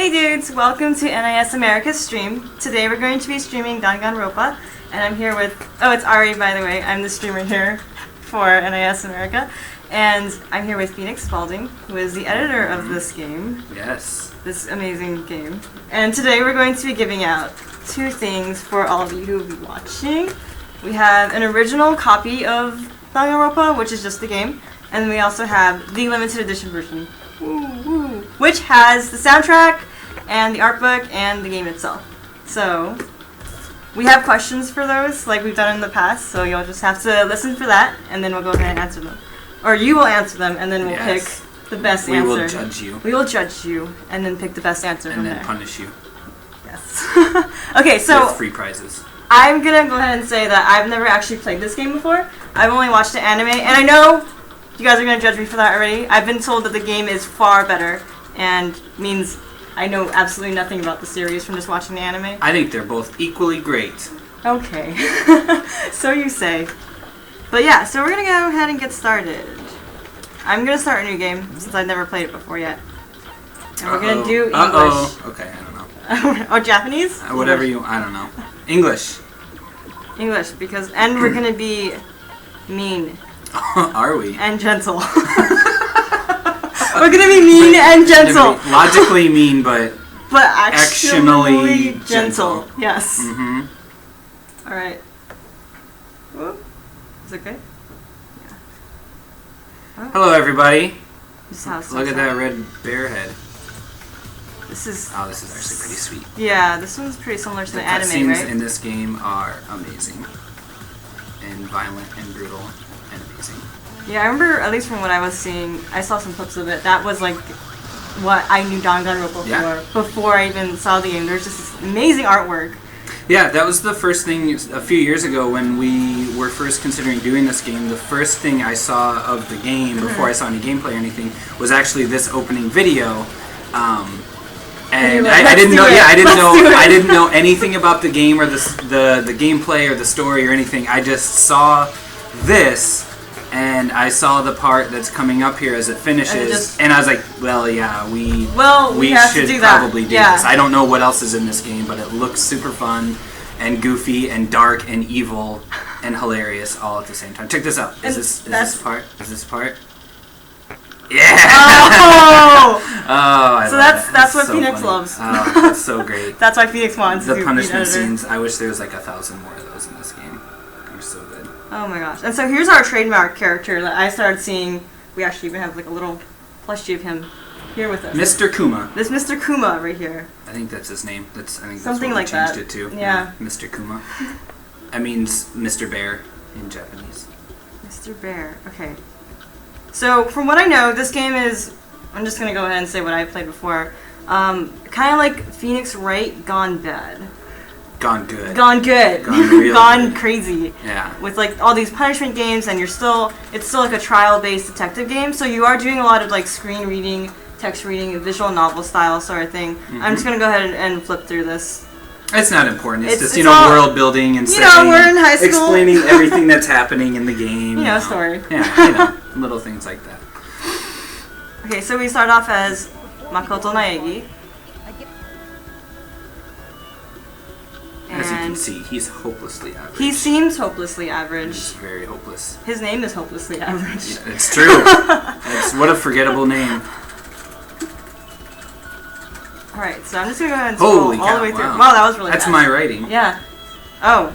Hey dudes, welcome to NIS America's stream. Today we're going to be streaming Danganronpa, and I'm here with, it's Ari by the way, I'm the streamer here for NIS America, and I'm here with Phoenix Spalding, who is the editor of this game. Yes. This amazing game. And today we're going to be giving out two things for all of you who will be watching. We have an original copy of Danganronpa, which is just the game, and we also have the limited edition version, which has the soundtrack and the art book and the game itself. So we have questions for those like we've done in the past, so you'll just have to listen for that and then we'll go ahead and answer them. Or you will answer them and then we'll pick the best answer. We will judge you. We will judge you and then pick the best answer from there. And then punish you. Yes. Okay, so with free prizes. I'm gonna go ahead and say that I've never actually played this game before. I've only watched the anime, and I know you guys are gonna judge me for that already. I've been told that the game is far better, and means I know absolutely nothing about the series from just watching the anime. I think they're both equally great. Okay. So you say. But yeah, so we're gonna go ahead and get started. I'm gonna start a new game, since I've never played it before yet. And we're gonna do English. Okay, I don't know. Or Japanese? Whatever you, I don't know. English. English, because, and we're gonna be mean. Are we? And gentle. We're gonna be mean and gentle. Logically mean, but actually gentle. Yes. Mm-hmm. Alright. Is it good? Yeah. Oh. Hello, everybody. Look at that red bear head. This is actually pretty sweet. Yeah, this one's pretty similar to the anime, right? The cutscenes in this game are amazing. And violent and brutal and amazing. Yeah, I remember, at least from what I was seeing, I saw some clips of it. That was like what I knew Danganronpa for before I even saw the game. There's just this amazing artwork. Yeah, that was the first thing a few years ago when we were first considering doing this game. The first thing I saw of the game before I saw any gameplay or anything was actually this opening video. And I didn't know. Yeah, I didn't know anything about the game or the gameplay or the story or anything. I just saw this, and I saw the part that's coming up here as it finishes, and I was like, well, yeah, we should probably do this. I don't know what else is in this game, but it looks super fun and goofy and dark and evil and hilarious all at the same time. Check this out. Is this part? Is this part? Yeah! Oh! Oh, so that's what so Phoenix loves. Oh, that's so great. That's why Phoenix wants the punishment scenes. I wish there was like 1,000 more of those in this game. They're so good. Oh my gosh. And so here's our trademark character that I started seeing. We actually even have like a little plushie of him here with us. Mr. Kuma. This Mr. Kuma right here. I think that's his name. I think something that's what like we changed that. It to. Yeah. Mr. Kuma. That means Mr. Bear in Japanese. Mr. Bear. Okay. So, from what I know, this game is, I'm just going to go ahead and say what I played before, kind of like Phoenix Wright gone bad. Gone good. Gone good. Gone real Gone good. crazy. Yeah. With like all these punishment games, and it's still like a trial-based detective game, so you are doing a lot of like screen reading, text reading, visual novel style sort of thing. I'm just going to go ahead and flip through this. It's not important. It's just, all, world building and setting, we're in high school. Explaining everything that's happening in the game. You know, story. Yeah, little things like that. Okay, so we start off as Makoto Naegi. As you can see, he's hopelessly average. He seems hopelessly average. He's very hopeless. His name is hopelessly average. Yeah, it's true. What a forgettable name. Alright, so I'm just going to go ahead and scroll all the way through. Wow, that was really That's fast. my writing. Yeah. Oh.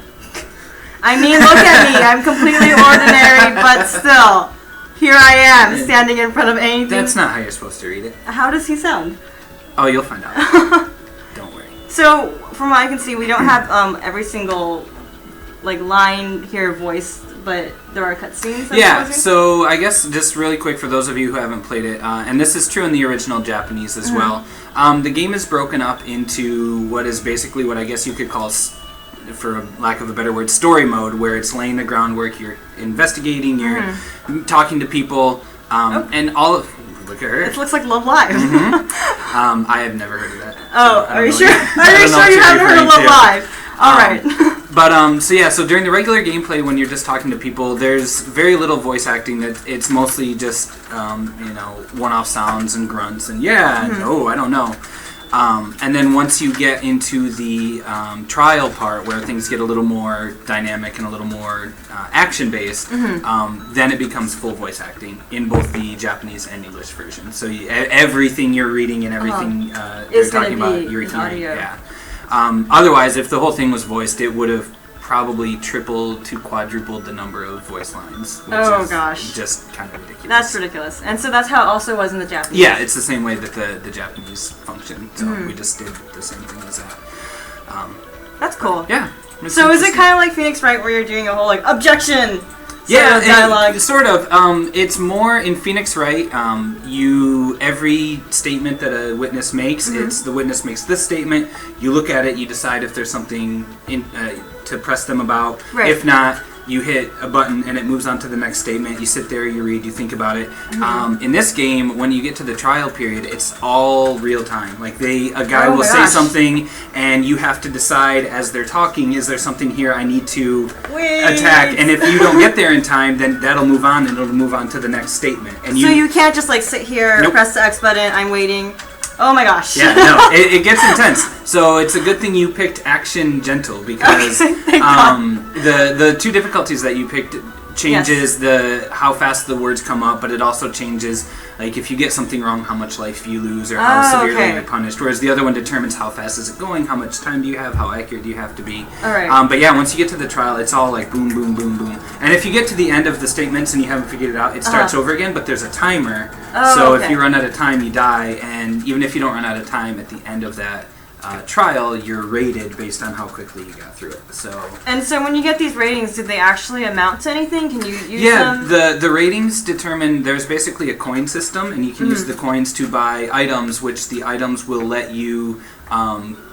I mean, look at me. I'm completely ordinary, but still. Here I am, standing in front of anything. That's not how you're supposed to read it. How does he sound? Oh, you'll find out. Don't worry. So, from what I can see, we don't have every single like line here voiced, but there are cutscenes. Yeah, so I guess just really quick for those of you who haven't played it, and this is true in the original Japanese as well, the game is broken up into what is basically what I guess you could call, for lack of a better word, story mode, where it's laying the groundwork, you're investigating, you're talking to people, and all of... Look at her. It looks like Love Live. I have never heard of that. Oh, are you sure? Are you sure you haven't heard of Love Live? Alright. But, so during the regular gameplay, when you're just talking to people, there's very little voice acting. It's mostly just, one-off sounds and grunts and and, oh, I don't know. And then once you get into the trial part, where things get a little more dynamic and a little more action-based, then it becomes full voice acting in both the Japanese and English version. So everything you're reading and everything they're talking about, you're hearing. Audio. Yeah. Otherwise, if the whole thing was voiced, it would have probably tripled to quadrupled the number of voice lines. Which is just kind of ridiculous. That's ridiculous. And so that's how it also was in the Japanese. Yeah, it's the same way that the Japanese function. So we just did the same thing as that. That's cool. Yeah. So is it kind of like Phoenix Wright, where you're doing a whole like objection? Yeah, dialogue. Sort of. It's more in Phoenix Wright. Every statement that a witness makes, it's the witness makes this statement. You look at it, you decide if there's something to press them about. Right. If not, you hit a button and it moves on to the next statement. You sit there, you read, you think about it. In this game, when you get to the trial period, it's all real time. Like a guy will say something, and you have to decide as they're talking, is there something here I need to attack? And if you don't get there in time, then that'll move on, and it'll move on to the next statement. And so you can't just like sit here, press the X button, I'm waiting. Oh my gosh. Yeah, no, it gets intense. So it's a good thing you picked Action Gentle, because the two difficulties that you picked changes how fast the words come up, but it also changes, like, if you get something wrong, how much life you lose, or how severely you're punished. Whereas the other one determines how fast is it going, how much time do you have, how accurate do you have to be. All right. But yeah, once you get to the trial, it's all like boom, boom, boom, boom. And if you get to the end of the statements and you haven't figured it out, it starts over again, but there's a timer. So if you run out of time, you die, and even if you don't run out of time at the end of that trial, you're rated based on how quickly you got through it. And so when you get these ratings, do they actually amount to anything? Can you use them? Yeah, the ratings determine, there's basically a coin system, and you can use the coins to buy items, which the items will let you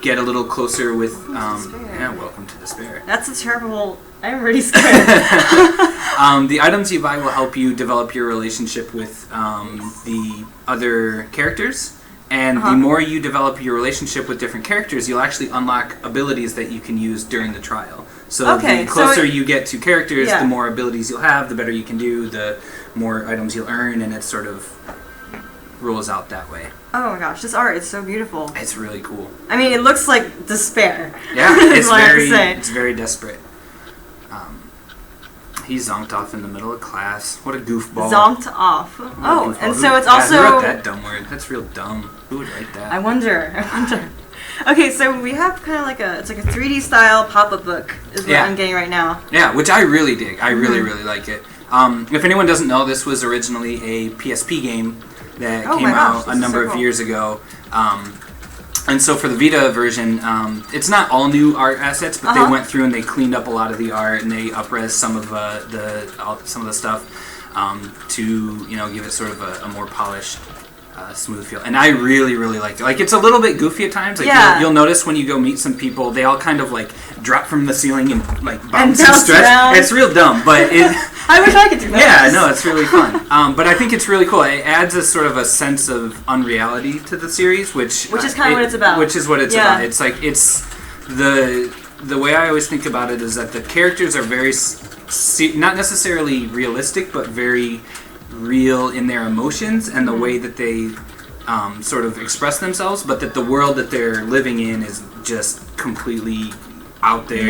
get a little closer with... welcome to despair. That's a terrible... I'm really scared. The items you buy will help you develop your relationship with the other characters. And the more you develop your relationship with different characters, you'll actually unlock abilities that you can use during the trial. So the closer you get to characters, the more abilities you'll have, the better you can do, the more items you'll earn, and it sort of rolls out that way. Oh my gosh, this art is so beautiful. It's really cool. I mean, it looks like despair. Yeah, it's very desperate. He zonked off in the middle of class. What a goofball. Zonked off. And so it's also... Who wrote that dumb word? That's real dumb. Who would write that? I wonder. Okay, so we have kind of like it's like a 3D style pop-up book is what I'm getting right now. Yeah, which I really dig. I really, really like it. If anyone doesn't know, this was originally a PSP game that came out a number of years ago. And so for the Vita version, it's not all new art assets, but they went through and they cleaned up a lot of the art, and they up-res some of the stuff to give it sort of a more polished, smooth feel. And I really, really liked it. Like, it's a little bit goofy at times. Like you'll notice when you go meet some people, they all kind of like drop from the ceiling and like bounce and stretch. Around. It's real dumb, but I wish I could do that. Yeah, no, it's really fun. But I think it's really cool. It adds a sort of a sense of unreality to the series, which is kind of what it's about. Which is what it's about. It's like the way I always think about it is that the characters are very not necessarily realistic, but very real in their emotions and the way that they sort of express themselves, but that the world that they're living in is just completely out there,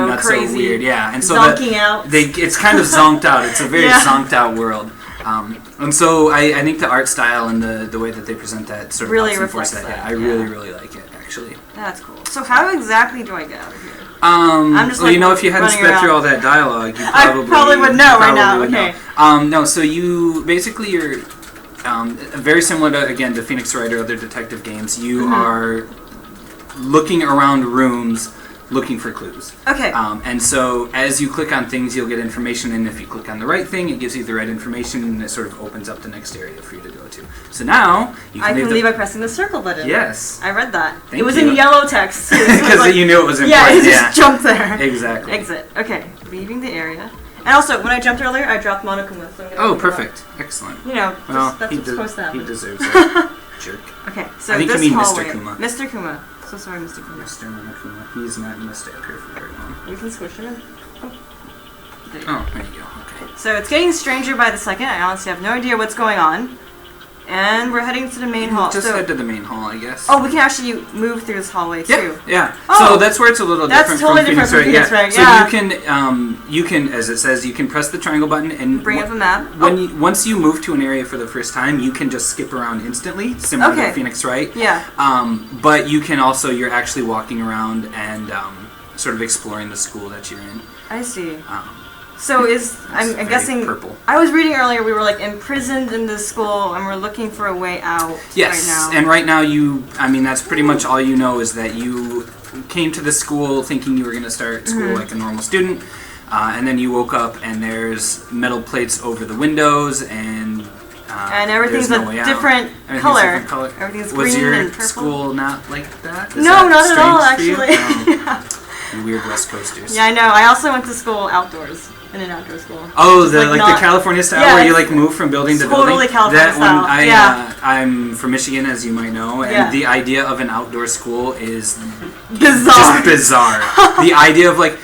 not so crazy, weird, and so zonking out. It's kind of zonked out. It's a very zonked out world, and so I think the art style and the way that they present that sort of really reflects that. I really, really like it, actually. That's cool. So how exactly do I get out of here? I'm just if you hadn't sped through all that dialogue, you probably would know right now. Okay. No, so you're very similar to Phoenix Wright or other detective games. You are looking around rooms looking for clues. Okay. And so as you click on things, you'll get information, and if you click on the right thing, it gives you the right information, and it sort of opens up the next area for you to go to. So now you can leave by pressing the circle button. Yes. I read that. Thank it was you. in yellow text. Because you knew it was important. Yeah, it just jumped there. Exactly. Exit. Okay. Leaving the area. And also, when I jumped earlier, I dropped Monokuma. So perfect. Excellent. That's what's supposed to happen. He deserves it. Jerk. Okay, so I think this you mean hallway. Mr. Kuma. Mr. Kuma. So sorry, Mr. Kuma. Mr. Monokuma. He's not going to stay up here for very long. You can squish him. There you go. Okay. So it's getting stranger by the second. I honestly have no idea what's going on. And we're heading to the main hall. Just head to the main hall, I guess. Oh, we can actually move through this hallway too. Yeah. Oh, so that's where it's a little different totally from Phoenix, Phoenix, right? So Yeah. you can, as it says, you can press the triangle button and bring up a map. Once you move to an area for the first time, you can just skip around instantly, similar to Phoenix, right? Yeah. But you can also, you're actually walking around and sort of exploring the school that you're in. I see. So I'm guessing. Purple. I was reading earlier. We were like imprisoned in this school, and we're looking for a way out. Yes, right now. And right now that's pretty much all you know is that you came to the school thinking you were going to start school like a normal student, and then you woke up and there's metal plates over the windows and everything's there's no a way different out. color. Was Everything's green your and purple. school not like that? Is No, that not at all. strange for Actually. you? Yeah. You weird West Coasters. Yeah, I know. I also went to school outdoors. In an outdoor school. Oh, Just the California style where you like move from building to building. Totally California style. I'm from Michigan, as you might know, and the idea of an outdoor school is bizarre. Just bizarre. The idea of like,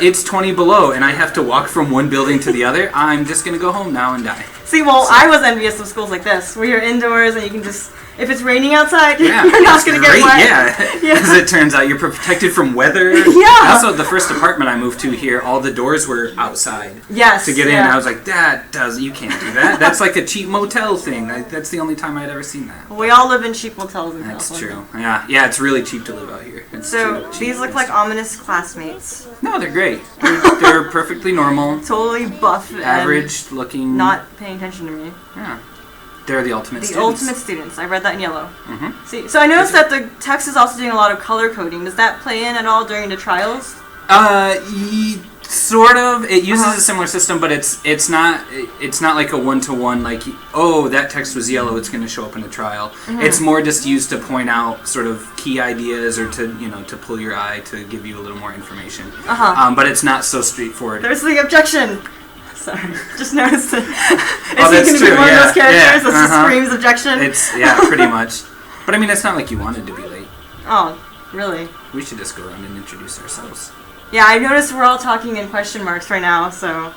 it's 20 below and I have to walk from one building to the other. I'm just gonna go home now and die. See, I was envious of schools like this, where you're indoors and you can just. If it's raining outside, you're not going to get wet. Yeah, as it turns out, you're protected from weather. Yeah. Also, the first apartment I moved to here, all the doors were outside. Yes. To get in, I was like, you can't do that. That's like a cheap motel thing. That's the only time I'd ever seen that. We all live in cheap motels in California. That's true. Yeah, it's really cheap to live out here. These look like ominous classmates. No, they're great. They're perfectly normal. Totally buff. Average looking. Not paying attention to me. Yeah. They're the ultimate students. The ultimate students. I read that in yellow. Mm-hmm. See, so I noticed that the text is also doing a lot of color coding. Does that play in at all during the trials? Sort of. It uses a similar system, but it's not like a one-to-one. Like, that text was yellow, it's going to show up in a trial. Mm-hmm. It's more just used to point out sort of key ideas or to to pull your eye to give you a little more information. But it's not so straightforward. There's the objection. Sorry, just noticed it. Is that's he going to true. be one of those characters that just Uh-huh. screams objection? It's pretty much. But I mean, it's not like you wanted to be late. Oh, really? We should just go around and introduce ourselves. Yeah, I noticed we're all talking in question marks right now, so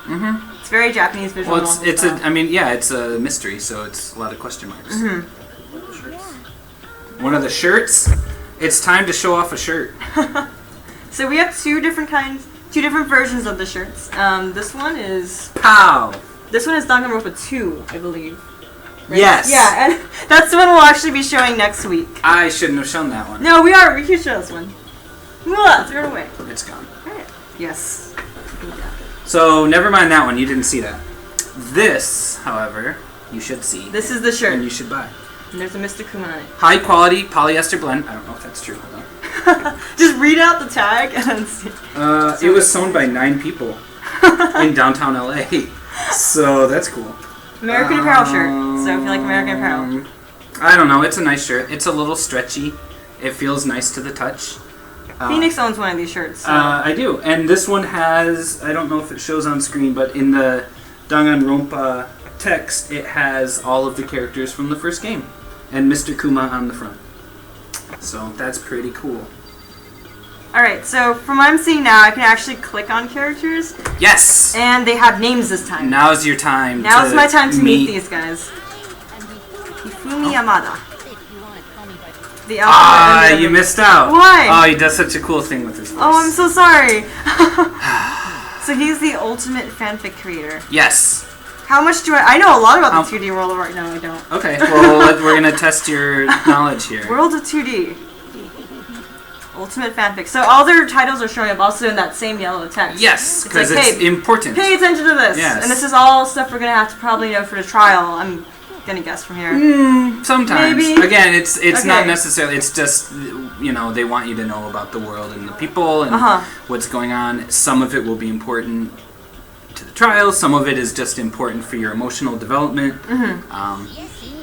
it's very Japanese visual novel style. It's a mystery, so it's a lot of question marks. One of the shirts. It's time to show off a shirt. So we have two different versions of the shirts. This one is Pow. This one is Danganronpa 2, I believe. Right? Yes. Yeah, and that's the one we'll actually be showing next week. I shouldn't have shown that one. No, we can show this one. Throw it away. It's gone. Alright. Yes. So, never mind that one. You didn't see that. This, however, you should see. This is the shirt. And you should buy. And there's a Mr. Kuma on it. High quality polyester blend. I don't know if that's true. Hold on. Just read out the tag and then see. It was sewn by 9 people in downtown LA. So, that's cool. American Apparel shirt. So if you like American Apparel. I don't know. It's a nice shirt. It's a little stretchy. It feels nice to the touch. Phoenix owns one of these shirts. So. I do. And this one has, I don't know if it shows on screen, but in the Danganronpa text, it has all of the characters from the first game. And Mr. Kuma on the front. So that's pretty cool. Alright, so from what I'm seeing now, I can actually click on characters. Yes! And they have names this time. Now's your time. Now's my time to meet these guys. Hifumi Yamada. The you missed out. Why? Oh, he does such a cool thing with his voice. Oh, I'm so sorry. So he's the ultimate fanfic creator. Yes. How much do I know a lot about the 2D world right now, I don't. Okay, well, we're going to test your knowledge here. World of 2D. Ultimate fanfic. So all their titles are showing up also in that same yellow text. Yes, because it's important. Pay attention to this. Yes. And this is all stuff we're going to have to probably know for the trial. I'm going to guess from here. Sometimes. Maybe. Again, it's not necessarily, it's just, they want you to know about the world and the people and what's going on. Some of it will be important to the trial. Some of it is just important for your emotional development.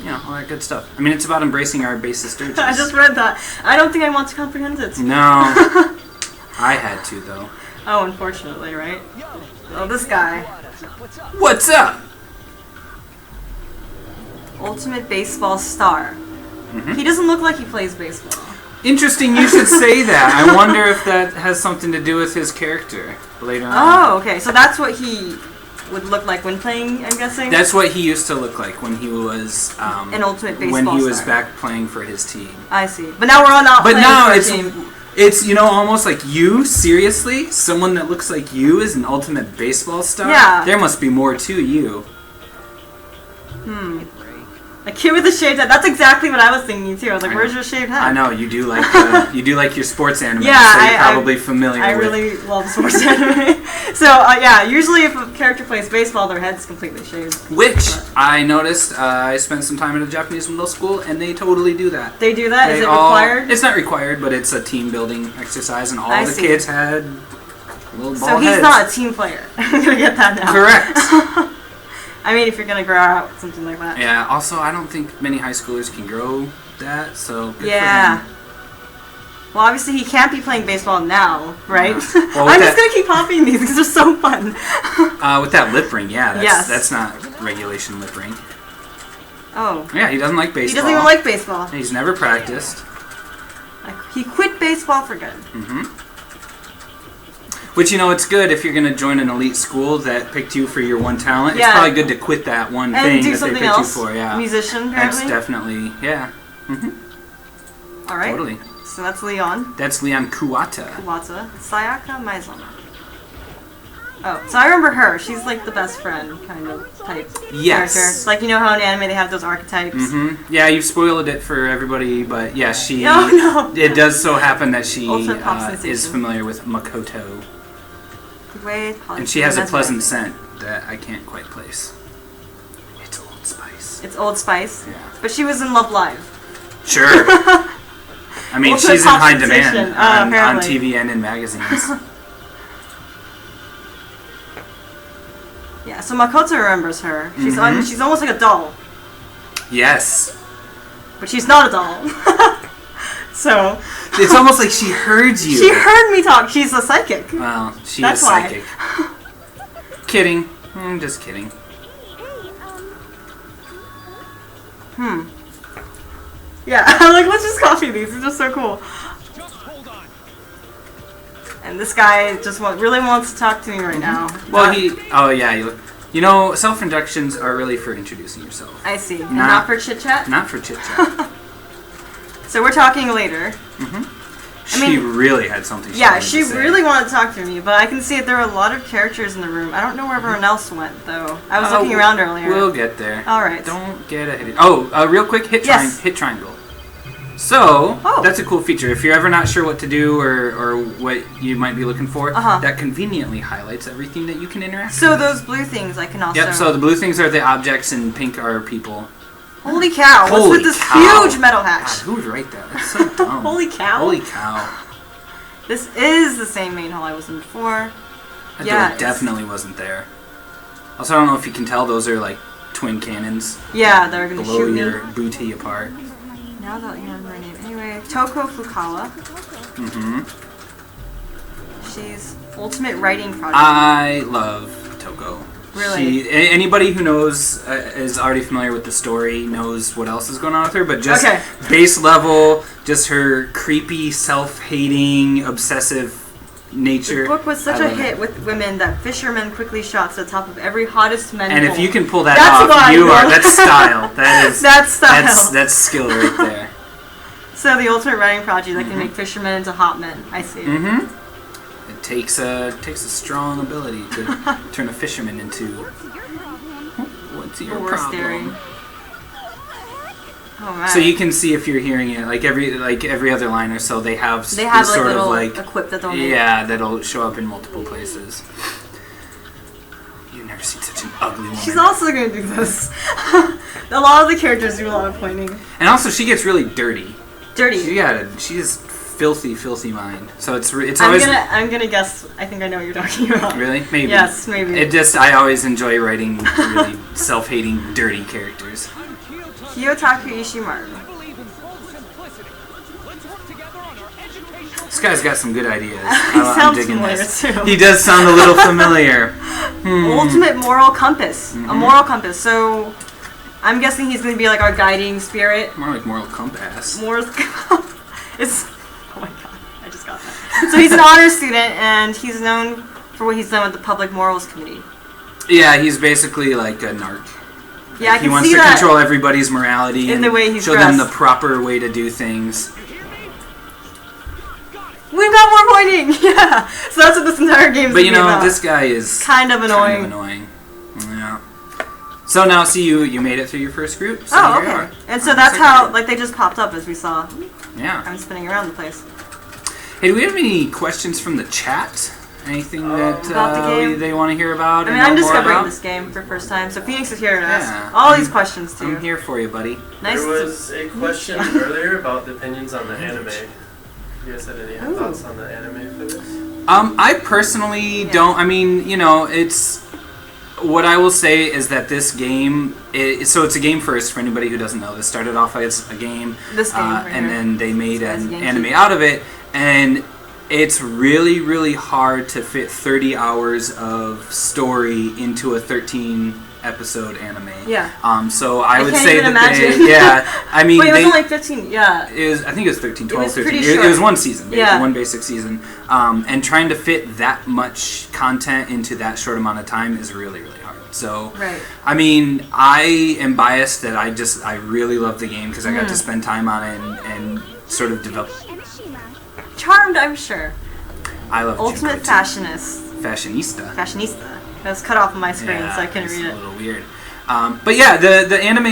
All that good stuff. I mean, it's about embracing our basest urges. I just read that. I don't think I want to comprehend it. No. I had to, though. Oh, unfortunately, right? Oh, this guy. What's up? Ultimate baseball star. He doesn't look like he plays baseball. Interesting you should say that. I wonder if that has something to do with his character later on. Oh, okay. So that's what he would look like when playing, I'm guessing. That's what he used to look like when he was an ultimate baseball when he was star. back playing for his team. I see. But now we're all not playing for a team. It's, you know, almost like you, seriously? Someone that looks like you is an ultimate baseball star? Yeah. There must be more to you. A kid with a shaved head. That's exactly what I was thinking too. I was like, where's your shaved head? I know, you do like your sports anime, yeah, so you're probably familiar with. I really love sports anime. So, yeah, usually if a character plays baseball, their head's completely shaved. Which, I noticed, I spent some time at a Japanese middle school, and they totally do that. They do that? Is it required? It's not required, but it's a team-building exercise, and all the kids had little ball heads. So he's not a team player. I'm going to get that now. Correct. I mean, if you're going to grow out something like that. Yeah, also, I don't think many high schoolers can grow that, so good for him. Well, obviously he can't be playing baseball now, right? Yeah. Well, I'm just going to keep copying these because they're so fun. With that lip ring, that's not regulation lip ring. Oh. Yeah, he doesn't like baseball. He doesn't even like baseball. He's never practiced. He quit baseball for good. Which, you know, it's good if you're going to join an elite school that picked you for your one talent. Yeah. It's probably good to quit that one thing that they picked you for. Yeah. Musician, apparently. That's definitely, yeah. All right. Totally. So that's Leon. That's Leon Kuwata. Sayaka Maizama. Oh, so I remember her. She's like the best friend kind of type character. Like, you know how in anime they have those archetypes? Yeah, you've spoiled it for everybody, but yeah, she... No. It does so happen that she is familiar with Makoto. And she has a pleasant scent that I can't quite place. It's Old Spice. It's Old Spice? Yeah. But she was in Love Live. Sure. I mean, she's in high demand on TV and in magazines. Yeah, so Makoto remembers her. She's she's almost like a doll. Yes. But she's not a doll. So... It's almost like she heard you. She heard me talk. She's a psychic. Well, she is psychic. Kidding. I'm just kidding. Yeah, I'm like, let's just copy these. These are so cool. And this guy just really wants to talk to me right now. Well, you know, self-introductions are really for introducing yourself. I see. And not for chit-chat? Not for chit-chat. So we're talking later. She really had something she wanted to say. Yeah, she really wanted to talk to me, but I can see that there are a lot of characters in the room. I don't know where everyone else went, though. I was looking around earlier. We'll get there. Alright. Don't get ahead. Oh, real quick, hit triangle. So, that's a cool feature. If you're ever not sure what to do or what you might be looking for, that conveniently highlights everything that you can interact with. So those blue things I can also... Yep, so the blue things are the objects and pink are people. Holy cow! What's with this huge metal hatch? God, who would write that? That's so dumb. Holy cow! Holy cow! This is the same main hall I was in before. That door definitely wasn't there. Also, I don't know if you can tell; those are like twin cannons. Yeah, they're gonna shoot me. Blow your booty apart. Now that you remember her name, anyway, Toko Fukawa. She's ultimate writing project. I love Toko. Really? Anybody who knows, is already familiar with the story, knows what else is going on with her, but just base level, just her creepy, self-hating, obsessive nature. The book was such a hit with women that fishermen quickly shot to the top of every hottest men. And if you can pull that off, that's style. That's style. That's skill right there. So the ultimate writing project that can make fishermen into hot men. I see. It takes a strong ability to turn a fisherman into. What's your problem? Oh, man. So you can see if you're hearing it, like every other line or so, they have like sort little of like a quip that they'll make. Yeah, that'll show up in multiple places. You've never seen such an ugly woman. She's also gonna do this. A lot of the characters do a lot of pointing. And also, she gets really dirty. Dirty. She's filthy mind. So it's always. I'm gonna guess. I think I know what you're talking about. Really? Maybe. Yes, maybe. I always enjoy writing really self-hating, dirty characters. Kiyotaka Ishimaru. This guy's got some good ideas. He sounds familiar too. He does sound a little familiar. Ultimate moral compass. A moral compass. So, I'm guessing he's going to be like our guiding spirit. More like moral compass. It's. Oh my god! I just got that. So he's an honor student, and he's known for what he's done with the Public Morals Committee. Yeah, he's basically like a narc. Yeah, I can he wants see to that control everybody's morality in and the way he's show dressed. them the proper way to do things. We've got more pointing! Yeah! So that's what this entire game is But you know, about. this guy is kind of annoying. Yeah. So now, see, you made it through your first group. So Oh, here you okay. are. And so that's how, like, they just popped up as we saw. Yeah. I'm spinning around the place. Hey, do we have any questions from the chat? Anything that About the game? they want to hear about? I mean, and I'm know more discovering about? this game for the first time, so Phoenix is here to ask Yeah. all these questions too. I'm here for you, buddy. Nice. There was a question earlier about the opinions on the anime. You guys had any thoughts on the anime for this? I personally don't. I mean, you know, it's what I will say is that this game. So it's a game first for anybody who doesn't know. This started off as a game, This game right and here. then they made This an guy's anime Yankee. out of it, and it's really, really hard to fit 30 hours of story into a 13-episode anime. Yeah. So I would can't say even that imagine. they, yeah. I mean, Wait, it was they, only 15. Yeah. I think it was 13, 12, was 13. pretty It short. was one season, Yeah. one basic season. And trying to fit that much content into that short amount of time is really, really hard. So, Right. I mean, I am biased that I really love the game because I got to spend time on it and sort of develop. Charmed, I'm sure. I love Ultimate Junko, too. fashionista. Fashionista. That's cut off on my screen, Yeah, so I couldn't it's read a it. little weird. But yeah, the anime,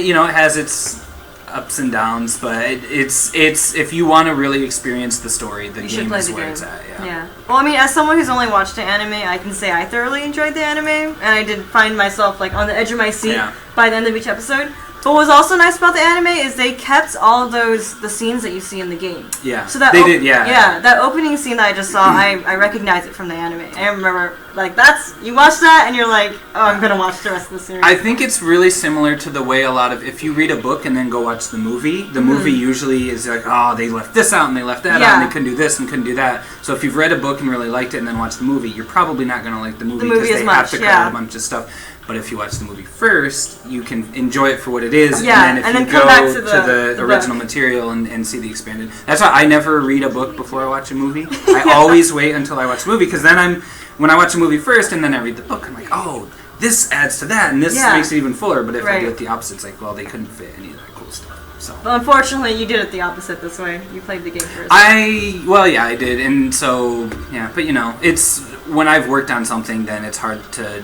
you know, it has its ups and downs, but it's if you want to really experience the story, the You should game play is the where game. it's at. Yeah. Yeah. Well, I mean, as someone who's only watched the anime, I can say I thoroughly enjoyed the anime, and I did find myself like on the edge of my seat Yeah. by the end of each episode. But what was also nice about the anime is they kept all of the scenes that you see in the game. Yeah. So that they did, yeah. Yeah, that opening scene that I just saw, I recognize it from the anime. I remember, like, you watch that and you're like, oh, I'm gonna watch the rest of the series. I think it's really similar to the way a lot of, if you read a book and then go watch the movie usually is like, oh, they left this out and they left that out and they couldn't do this and couldn't do that. So if you've read a book and really liked it and then watched the movie, you're probably not going to like the movie because as they much, have to cut yeah. out a bunch of stuff. But if you watch the movie first, you can enjoy it for what it is, Yeah, and then if and you then come go back to to the the original book. material and see the expanded. That's why I never read a book before I watch a movie. I always wait until I watch the movie, because then when I watch a movie first and then I read the book, I'm like, oh, this adds to that, and this makes it even fuller. But if I do it the opposite, it's like, well, they couldn't fit any of that cool stuff. So. Well, unfortunately, you did it the opposite this way. You played the game first. I did, and so, yeah, but you know, it's, when I've worked on something, then it's hard to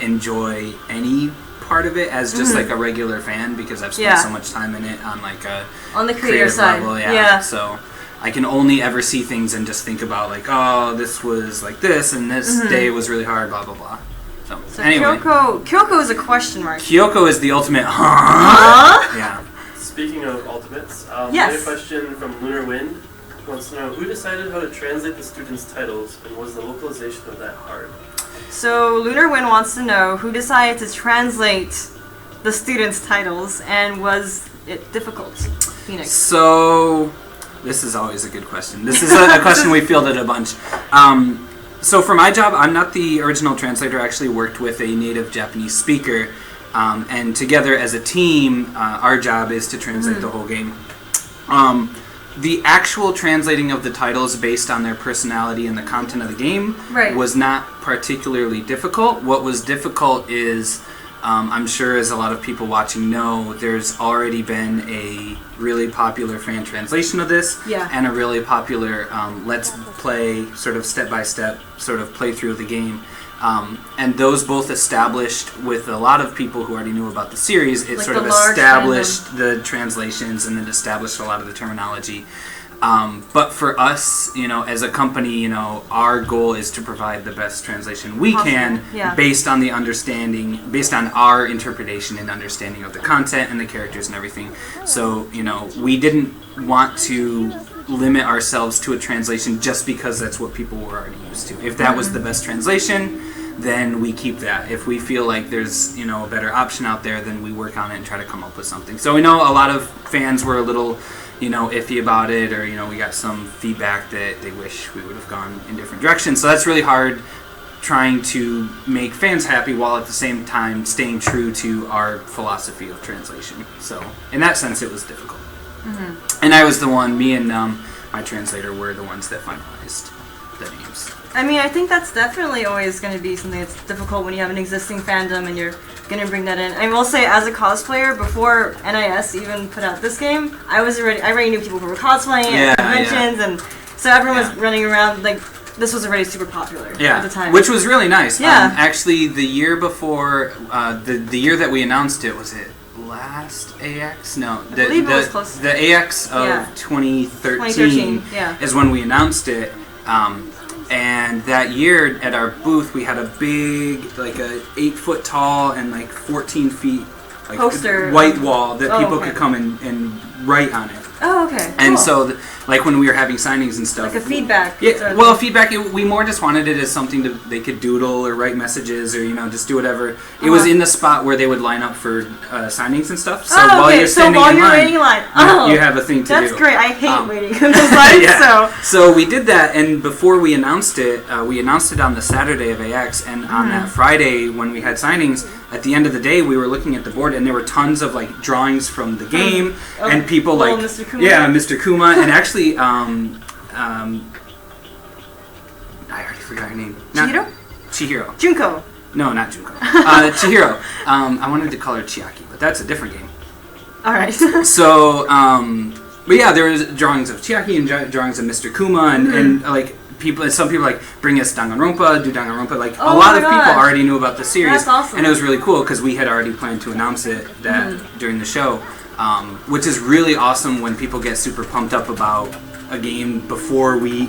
enjoy any part of it as just like a regular fan, because I've spent so much time in it on like a on the creator side level, yeah. So I can only ever see things and just think about like, oh, this was like this, and this day was really hard, blah blah blah. So anyway, Kyoko is a question mark. Kyoko is the ultimate. Huh? Yeah. Speaking of ultimates, we Yes. had a question from Lunar Wind. He wants to know who decided how to translate the students' titles, and was the localization of that hard? So Lunar Wind wants to know who decided to translate the students' titles, and was it difficult? Phoenix. So this is always a good question. This is a question we fielded a bunch. So for my job, I'm not the original translator. I actually worked with a native Japanese speaker, and together as a team, our job is to translate the whole game. The actual translating of the titles based on their personality and the content of the game was not particularly difficult. What was difficult is, I'm sure as a lot of people watching know, there's already been a really popular fan translation of this, and a really popular let's play sort of step-by-step sort of playthrough of the game. And those both established with a lot of people who already knew about the series. It like sort of established the translations and then established a lot of the terminology. But for us, you know, as a company, you know, our goal is to provide the best translation we can based on the understanding, based on our interpretation and understanding of the content and the characters and everything. So, you know, we didn't want to limit ourselves to a translation just because that's what people were already used to. If that was the best translation, then we keep that. If we feel like there's, you know, a better option out there, then we work on it and try to come up with something. So we know a lot of fans were a little, you know, iffy about it, or, you know, we got some feedback that they wish we would have gone in different directions. So that's really hard, trying to make fans happy while at the same time staying true to our philosophy of translation. So in that sense, it was difficult. And I was the one, me and my translator were the ones that finalized the names. I mean, I think that's definitely always going to be something that's difficult when you have an existing fandom and you're going to bring that in. I will say, as a cosplayer, before NIS even put out this game, I already knew people who were cosplaying at conventions, and so everyone was running around, like, this was already super popular at the time. Which was really nice. Yeah. Actually, the year before, the year that we announced it, was it last AX? No, I believe it was close. The AX of 2013 is when we announced it. And that year at our booth, we had a big, like a 8-foot tall and like 14 feet like poster white wall that people could come and write on it. Oh, okay. And cool. so, like when we were having signings and stuff, like a feedback. Yeah, well, feedback. We more just wanted it as something they could doodle or write messages or just do whatever. It was in the spot where they would line up for signings and stuff. So while you're standing waiting in line, you have a thing to do. That's great. I hate waiting in those lines. So we did that, and before we announced it on the Saturday of AX, and on that Friday when we had signings. At the end of the day, we were looking at the board, and there were tons of like drawings from the game, and people like Mr. Kuma. Mr. Kuma, and actually, I already forgot her name. Chihiro. Junko. No, not Junko. Chihiro. I wanted to call her Chiaki, but that's a different game. All right. So, but yeah, there was drawings of Chiaki and drawings of Mr. Kuma, and like. Some people like bring us Danganronpa, do Danganronpa. Like a lot of people already knew about the series, that's awesome. And it was really cool because we had already planned to announce it during the show, which is really awesome when people get super pumped up about a game before we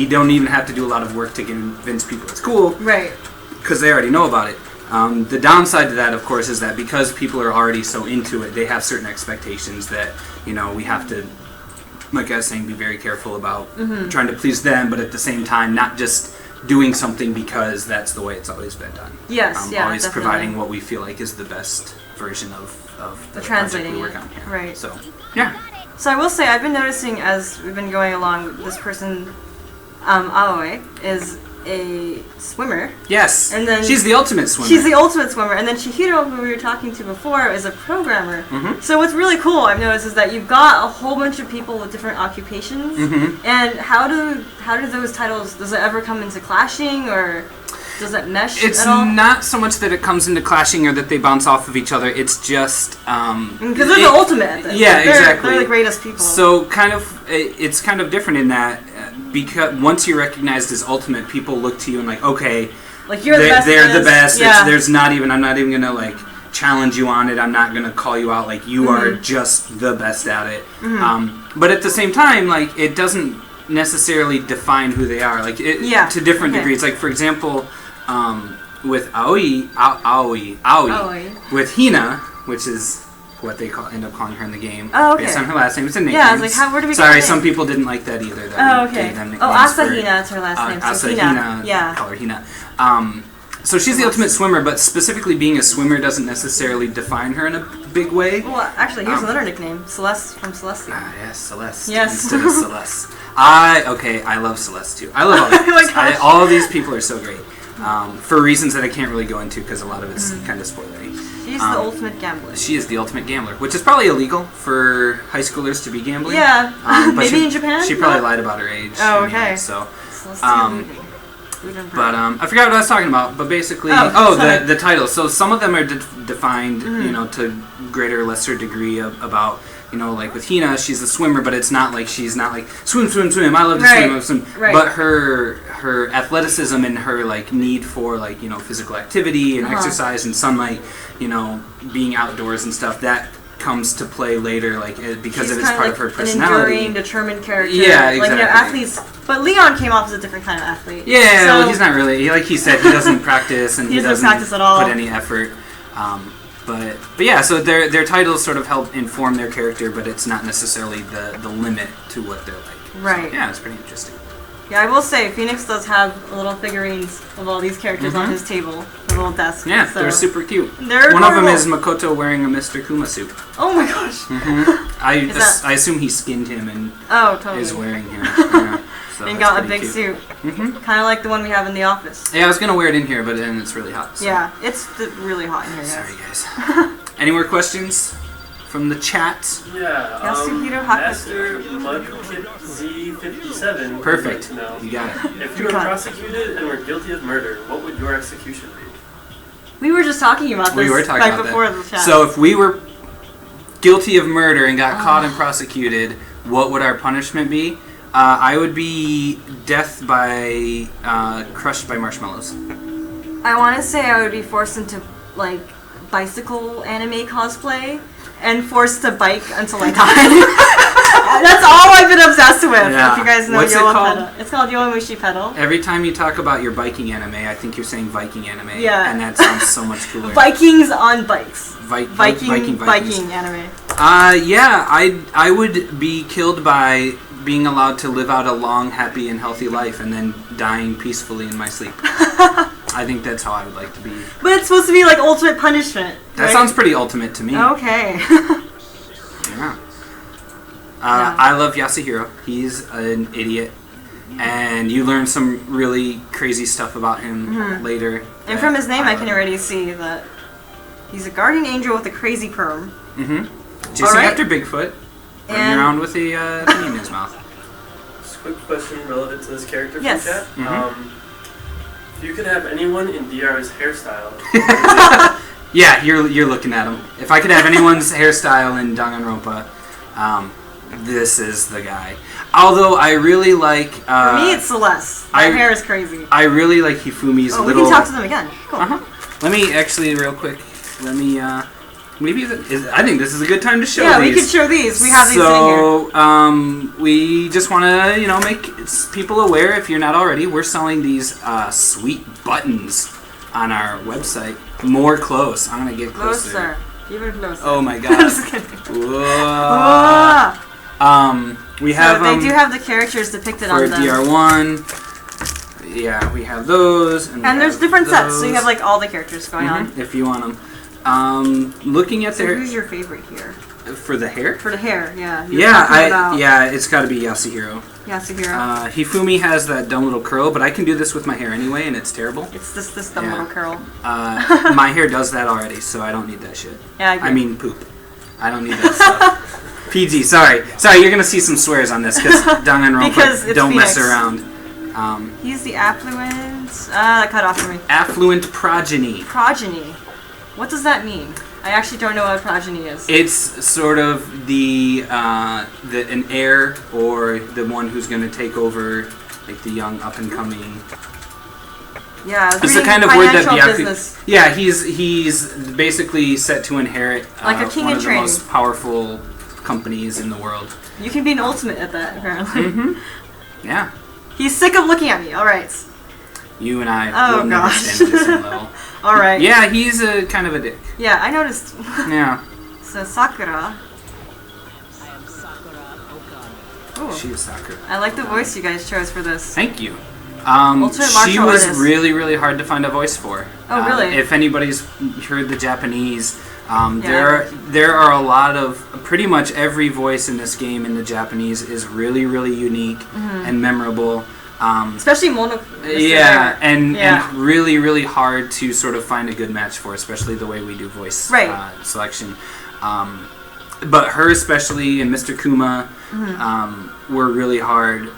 don't even have to do a lot of work to convince people it's cool, right? Because they already know about it. The downside to that, of course, is that because people are already so into it, they have certain expectations that we have to. Like I was saying, be very careful about trying to please them, but at the same time, not just doing something because that's the way it's always been done. Yes, always definitely. providing what we feel like is the best version of the translating project we work on here. Right. So, yeah. So I will say, I've been noticing as we've been going along, this person, Aoi, is a swimmer. Yes. And then she's the ultimate swimmer. She's the ultimate swimmer. And then Chihiro, who we were talking to before, is a programmer. So what's really cool, I've noticed, is that you've got a whole bunch of people with different occupations. And how do those titles, does it ever come into clashing, or does that mesh it's at all? not so much that it comes into clashing or that they bounce off of each other. It's just because they're the ultimate at this. Yeah, exactly. They're the greatest people. So it's kind of different in that because once you're recognized as ultimate, people look to you and like, okay, like you're the best. They're the best. Yeah. I'm not even gonna like challenge you on it. I'm not gonna call you out. Like you are just the best at it. But at the same time, like it doesn't necessarily define who they are. Like to different degrees. Like for example. With Aoi, with Hina, which is what they end up calling her in the game, based on her last name. It's a nickname. Yeah, I was like, where do we get Sorry, some people didn't like that either. Okay. Asahina is her last name. So Asahina, call her Hina. So she's the ultimate swimmer, but specifically being a swimmer doesn't necessarily define her in a big way. Well, actually, here's another nickname, Celeste from Celestia. Yes, Celeste. Yes. Instead of Celeste. I love Celeste too. I love all these. All of these people are so great. For reasons that I can't really go into because a lot of it's kind of spoilery. She's the ultimate gambler. She is the ultimate gambler, which is probably illegal for high schoolers to be gambling. Yeah, maybe in Japan. She probably lied about her age. Oh, okay. Anyway, so, but I forgot what I was talking about. But basically, the title. So some of them are defined, to greater or lesser degree about. Like with Hina, she's a swimmer, but it's not like she's not like swim. I love to swim. Right. But her athleticism and her like need for like physical activity and exercise and sunlight, being outdoors and stuff that comes to play later, like because she's it's part of her personality. An enduring, determined character. Yeah, exactly. Like athletes, but Leon came off as a different kind of athlete. Yeah, well, he's not really. Like he said, he doesn't practice and he doesn't practice at all. Put any effort. But yeah, so their titles sort of help inform their character, but it's not necessarily the limit to what they're like. Right. So, yeah, it's pretty interesting. Yeah, I will say, Phoenix does have little figurines of all these characters on his table, the little desk. Yeah, so. They're super cute. They're One of them is Makoto wearing a Mr. Kuma suit. Oh my gosh. I assume he skinned him and is wearing him. Yeah, so and got a big cute. suit. Kind of like the one we have in the office. Yeah, I was going to wear it in here, but then it's really hot. So. Yeah, it's really hot in here, guys. Sorry, guys. Any more questions from the chat. Yeah, Yasuhiro Master Mudkip Z57. Perfect. Would like to know, You got it. if you were prosecuted and were guilty of murder, what would your execution be? We were just talking about this We were talking right about before that. the chat. So if we were guilty of murder and got caught and prosecuted, what would our punishment be? I would be death by crushed by marshmallows. I want to say I would be forced into like bicycle anime cosplay and forced to bike until I die. That's all I've been obsessed with. Yeah. If you guys know What's it Yoa called? Pedal. It's called Yowamushi Pedal. Every time you talk about your biking anime, I think you're saying Viking anime. Yeah. And that sounds so much cooler. Vikings on bikes. Viking Vikings. anime. Yeah, I would be killed by being allowed to live out a long, happy, and healthy life and then dying peacefully in my sleep. I think that's how I would like to be. But it's supposed to be like ultimate punishment. That right? sounds pretty ultimate to me. Okay. Yeah. I love Yasuhiro. He's an idiot. And you learn some really crazy stuff about him later. And from his name, I can already see that he's a guardian angel with a crazy perm. Chasing after Bigfoot. Running around with a thing in his mouth. Just a quick question relevant to this character from Yes. chat. If you could have anyone in DR's hairstyle, Yeah, you're looking at him. If I could have anyone's hairstyle in Danganronpa, this is the guy. Although I really like... For me, it's Celeste. Her hair is crazy. I really like Hifumi's we little... can talk to them again. Cool. Let me actually, real quick, maybe I think this is a good time to show Yeah, these. we could show these. We have these sitting here. So, we just want to, make people aware, if you're not already, we're selling these sweet buttons on our website. More close. I'm going to get closer. Closer. Even closer. Oh my I'm god. just kidding. Whoa. We have they do have the characters depicted for on them. DR1. Yeah, we have those. And there's different sets, so you have like all the characters going on. If you want them. Looking at their... Who's your favorite here? For the hair? For the hair, yeah. Yeah, it's got to be Yasuhiro. Yasuhiro. Hifumi has that dumb little curl, but I can do this with my hair anyway, and it's terrible. It's this dumb little curl. My hair does that already, so I don't need that shit. Yeah, I mean poop. I don't need that stuff. PG, sorry, you're gonna see some swears on this, because Danganronpa don't Phoenix. mess around. He's the affluent... that cut off for me. Affluent progeny. Progeny. What does that mean? I actually don't know what progeny is. It's sort of an heir, or the one who's going to take over, like the young up and coming. Yeah, it's the kind of word that business. Yeah, he's basically set to inherit like a king one in of the training. most powerful companies in the world. You can be an ultimate at that, apparently. Yeah. He's sick of looking at me. All right. You and I will never stand at the same level. All right. Yeah, he's a kind of a dick. Yeah, I noticed. Yeah. So Sakura. Ooh. She is Sakura. I like the voice you guys chose for this. Thank you. Ultimate she martial was artist. really, really hard to find a voice for. Oh, really? If anybody's heard the Japanese, there are a lot of... Pretty much every voice in this game in the Japanese is really, really unique and memorable. Especially Mono. And really, really hard to sort of find a good match for, especially the way we do voice selection. But her especially and Mr. Kuma were really hard.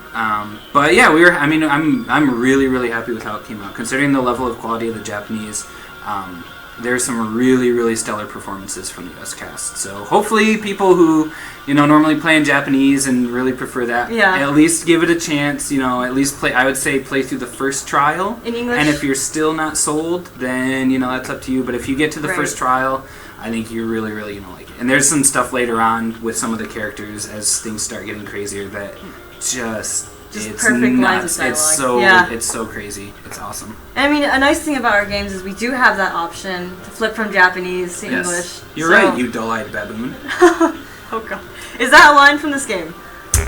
But yeah, I'm really, really happy with how it came out. Considering the level of quality of the Japanese, there's some really, really stellar performances from the US cast. So hopefully people who, normally play in Japanese and really prefer that, at least give it a chance, at least play, I would say play through the first trial. In English? And if you're still not sold, then, that's up to you. But if you get to the first trial, I think you're really, really going to like it. And there's some stuff later on with some of the characters as things start getting crazier that it's perfect nuts. lines of dialogue. It's so crazy. It's awesome. And I mean, a nice thing about our games is we do have that option to flip from Japanese to English. You're right, you dull-eyed baboon. Oh god. Is that a line from this game?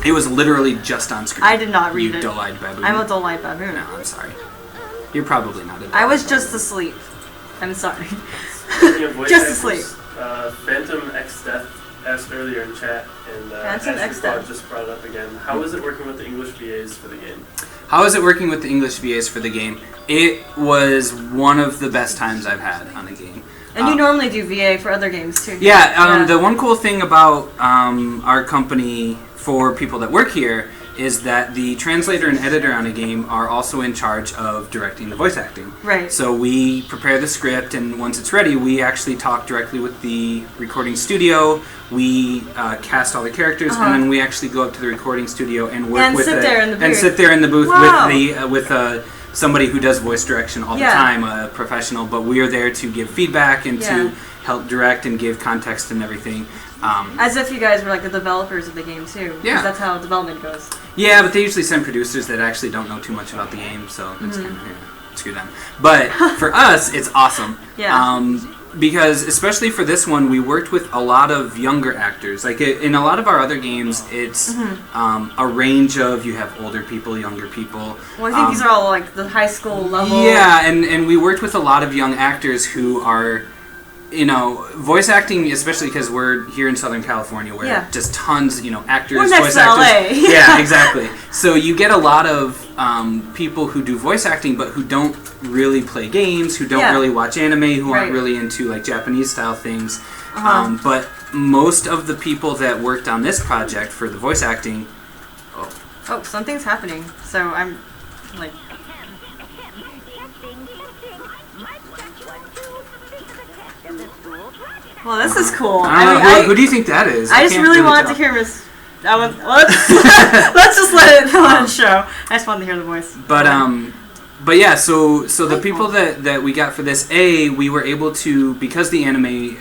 It was literally just on screen. I did not read it. You dull-eyed baboon. I'm a dull-eyed baboon. No, I'm sorry. You're probably not a dull-eyed I was just asleep. I'm sorry. Just asleep. Phantom X Death asked earlier in chat, and Phantom X Death just brought it up again. How is it working with the English VAs for the game? How is it working with the English VAs for the game? It was one of the best times I've had on a game. And you normally do VA for other games too. Yeah, the one cool thing about our company for people that work here is that the translator and editor on a game are also in charge of directing the voice acting. Right. So we prepare the script, and once it's ready, we actually talk directly with the recording studio. We cast all the characters, and then we actually go up to the recording studio and work and with sit there in the booth. and sit there in the booth Wow. with somebody who does voice direction all the time, a professional. But we are there to give feedback and to help direct and give context and everything. As if you guys were like the developers of the game too. Yeah. That's how development goes. Yeah, but they usually send producers that actually don't know too much about the game, so it's kind of screw them. But for us, it's awesome. Yeah. Because especially for this one, we worked with a lot of younger actors. Like in a lot of our other games, it's a range of, you have older people, younger people. Well, I think these are all like the high school level. Yeah, and we worked with a lot of young actors who are, voice acting, especially because we're here in Southern California, where just tons, actors, we're next voice to actors. LA. Yeah, exactly. So you get a lot of people who do voice acting, but who don't really play games, who don't really watch anime, who aren't really into like Japanese style things. But most of the people that worked on this project for the voice acting. Oh, something's happening. So I'm like. Well, this is cool. I don't know. Who do you think that is? I just really wanted to hear Miss. Let's just let it show. I just wanted to hear the voice. But yeah. So the people that we got for this, we were able to, because the anime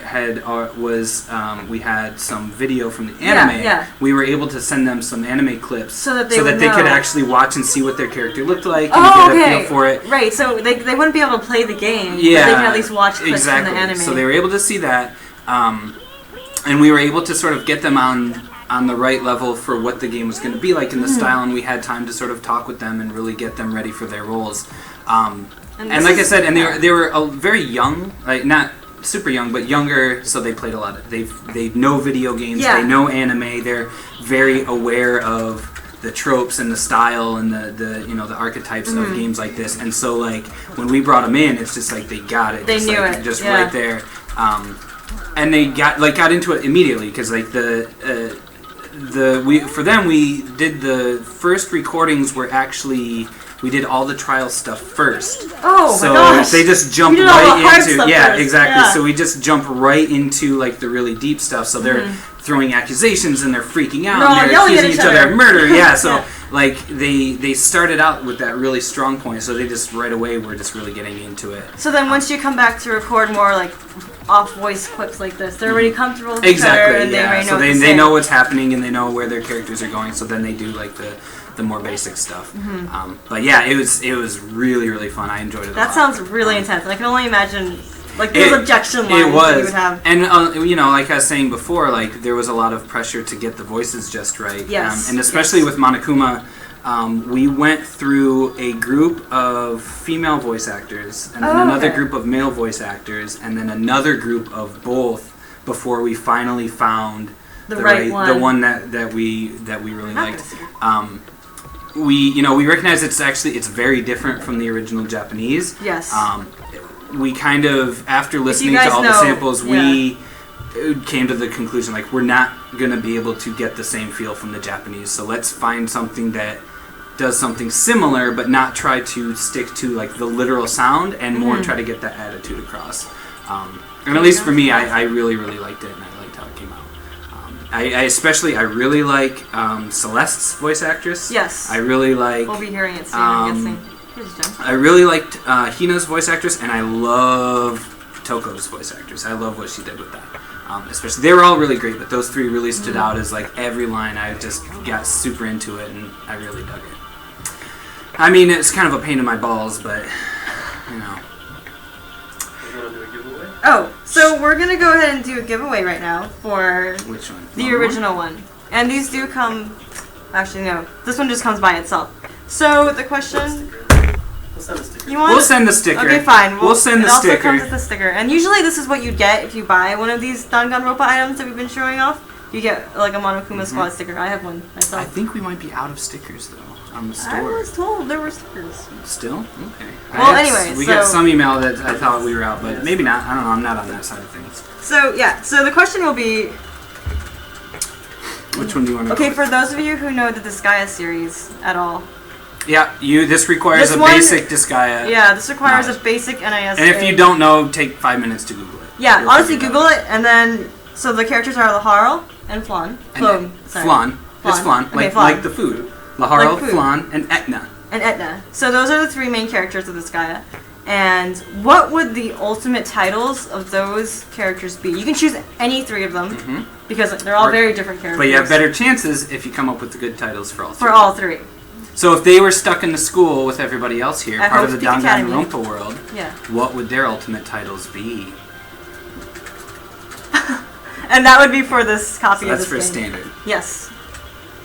we had some video from the anime. We were able to send them some anime clips so that they could actually watch and see what their character looked like and get a feel for it. Right. So they wouldn't be able to play the game. Yeah. But they can at least watch clips from the anime. So they were able to see that. And we were able to sort of get them on the right level for what the game was going to be like in the style, and we had time to sort of talk with them and really get them ready for their roles. And like I said, and they were very young, like not super young, but younger, so they played a lot. They know video games, they know anime, they're very aware of the tropes and the style and the archetypes of games like this. And so like when we brought them in, it's just like they got it. They knew it. Just right there. And they got into it immediately, because like we did the first recordings we did all the trial stuff first. Oh so my gosh! They just jumped right into exactly. So we just jump right into like the really deep stuff. So they're throwing accusations and they're freaking out and they're accusing each other of murder. Yeah. So like they started out with that really strong point. So they just right away were just really getting into it. So then once you come back to record more like off voice clips like this, they're already comfortable with each other, and they know what's happening and they know where their characters are going. So then they do like the more basic stuff. But yeah, it was really, really fun. I enjoyed it a lot. That sounds really intense. I can only imagine like those objection lines that you would have. And like I was saying before, like there was a lot of pressure to get the voices just right. Yes. And especially with Monokuma, we went through a group of female voice actors and then another group of male voice actors and then another group of both before we finally found the one that we really liked. We recognize it's very different from the original Japanese. Yes. We kind of, after listening to all the samples, we came to the conclusion like we're not gonna be able to get the same feel from the Japanese. So let's find something that does something similar, but not try to stick to like the literal sound and more try to get that attitude across. And at least for me, I really, really liked it, and I liked how it came out. I really like Celeste's voice actress. Yes. I really like. We'll be hearing it soon, I'm guessing. I really liked Hina's voice actress, and I love Toko's voice actress. I love what she did with that. Especially, they were all really great, but those three really stood out as like every line. I just got super into it, and I really dug it. I mean, it's kind of a pain in my balls, but You want to do a giveaway? Oh, so we're gonna go ahead and do a giveaway right now for which one? The original one. And these do come. Actually, no. This one just comes by itself. So the question. We'll send a sticker. We'll send the sticker. Okay, fine. We'll send the sticker. It also comes with a sticker. And usually this is what you'd get if you buy one of these Danganronpa items that we've been showing off. you get like a Monokuma Squad sticker. I have one myself. I think we might be out of stickers though on the store. I was told there were stickers. Still? Okay. Well, anyway, we got some email that I thought we were out, but maybe not. I don't know. I'm not on that side of things. So yeah. So the question will be. Which one do you want to Okay, go for with? those of you who know the Disgaea series at all. Yeah, this requires This a one- basic Disgaea. Yeah, this requires knowledge. a basic NIS. And if you don't know, take 5 minutes to Google it. Yeah, You'll honestly, figure Google it, and then so the characters are Laharl and Flan. And Flan. It's Flan. Okay, Like, Flan. like the food. Laharl, Like food. Flan, and Etna. And Etna. So those are the three main characters of Disgaea. And what would the ultimate titles of those characters be? You can choose any three of them because they're all very different characters. But you have better chances if you come up with the good titles for all three. for all three. So if they were stuck in the school with everybody else here, At part of Hope the Peak Academy. Danganronpa world, Yeah. what would their ultimate titles be? And that would be for this copy So of that's this for game. standard. Yes.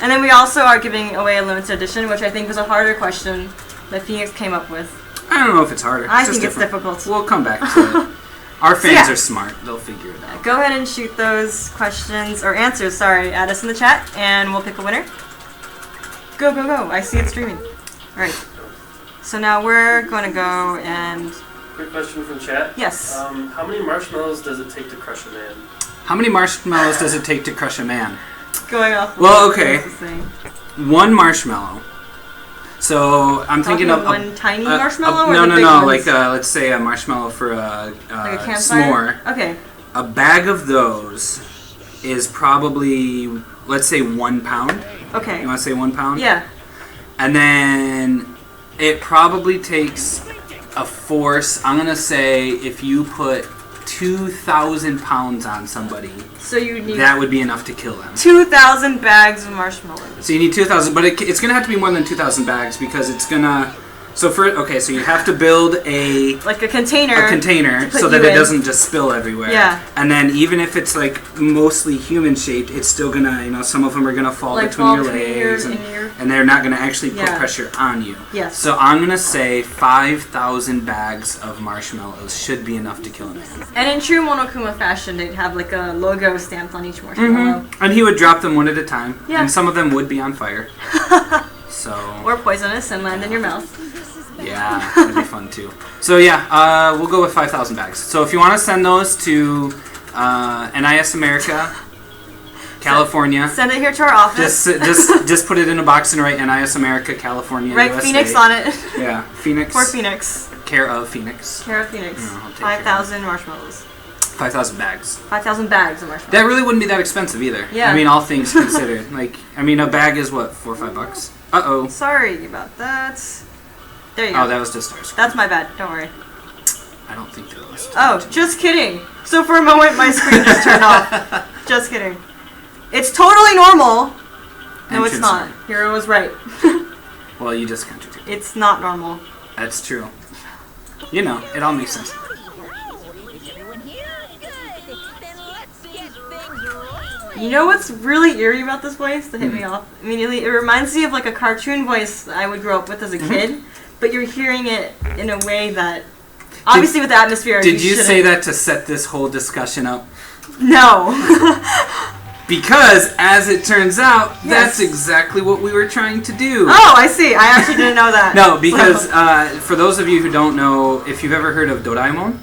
And then we also are giving away a limited edition, which I think was a harder question that Phoenix came up with. I don't know if it's harder. I just think it's different. difficult. We'll come back to it. Our fans yeah. are smart. They'll figure it out. Go ahead and shoot those questions, or answers, sorry, at us in the chat, and we'll pick a winner. Go, go, go. I see it streaming. Alright. So now we're going to go and... Quick question from chat. Yes. How many marshmallows does it take to crush a man? How many marshmallows does it take to crush a man? Going off... Well, what okay. Phoenix is saying. One marshmallow. So I'm thinking Talking of one tiny marshmallow or no, the no, big no. ones? Like let's say a marshmallow for a Like a campfire? s'more. Okay. A bag of those is probably, let's say, 1 pound. Okay. You want to say 1 pound? Yeah. And then it probably takes a force. I'm gonna say if you put 2,000 pounds on somebody, So you need that would be enough to kill them. 2,000 bags of marshmallows. So you need 2,000, but it's gonna have to be more than 2,000 bags because it's gonna. So so you have to build Like a container. container to put so that you it in. doesn't just spill everywhere. Yeah. And then even if it's like mostly human shaped, it's still gonna, some of them are gonna fall Like between fall your between your- legs, in your- and they're not gonna actually put Yeah. pressure on you. Yes. So I'm gonna say 5,000 bags of marshmallows should be enough to kill a man. And in true Monokuma fashion, they'd have like a logo stamped on each marshmallow. And he would drop them one at a time. Yeah. And some of them would be on fire. So. Or poisonous and land in your mouth. Yeah, that'd be fun too. So yeah, we'll go with 5,000 bags. So if you want to send those to NIS America, California, Send it here to our office. just put it in a box and write NIS America, California, Write USA. Phoenix on it. Yeah, Phoenix. For Phoenix. Care of Phoenix. Care of Phoenix. Yeah, I'll take care of 5,000 marshmallows. 5,000 bags. 5,000 bags of marshmallows. That really wouldn't be that expensive either. Yeah. I mean, all things considered. A bag is what, $4 or $5? Uh-oh. Sorry about that. There you go. Oh, that was just ours. That's my bad. Don't worry. I don't think that was. Oh, just kidding. So for a moment, my screen just turned off. Just kidding. It's totally normal. No, it's Entrance not. norm. Hero was right. Well, you just contradicted. It's not normal. That's true. It all makes sense. You know what's really eerie about this voice that hit me off immediately? It reminds me of like a cartoon voice I would grow up with as a kid, but you're hearing it in a way that, obviously with the atmosphere, Did you shouldn't- say that to set this whole discussion up? No. Because, as it turns out, Yes. that's exactly what we were trying to do. Oh, I see. I actually didn't know that. No, because for those of you who don't know, if you've ever heard of Doraemon,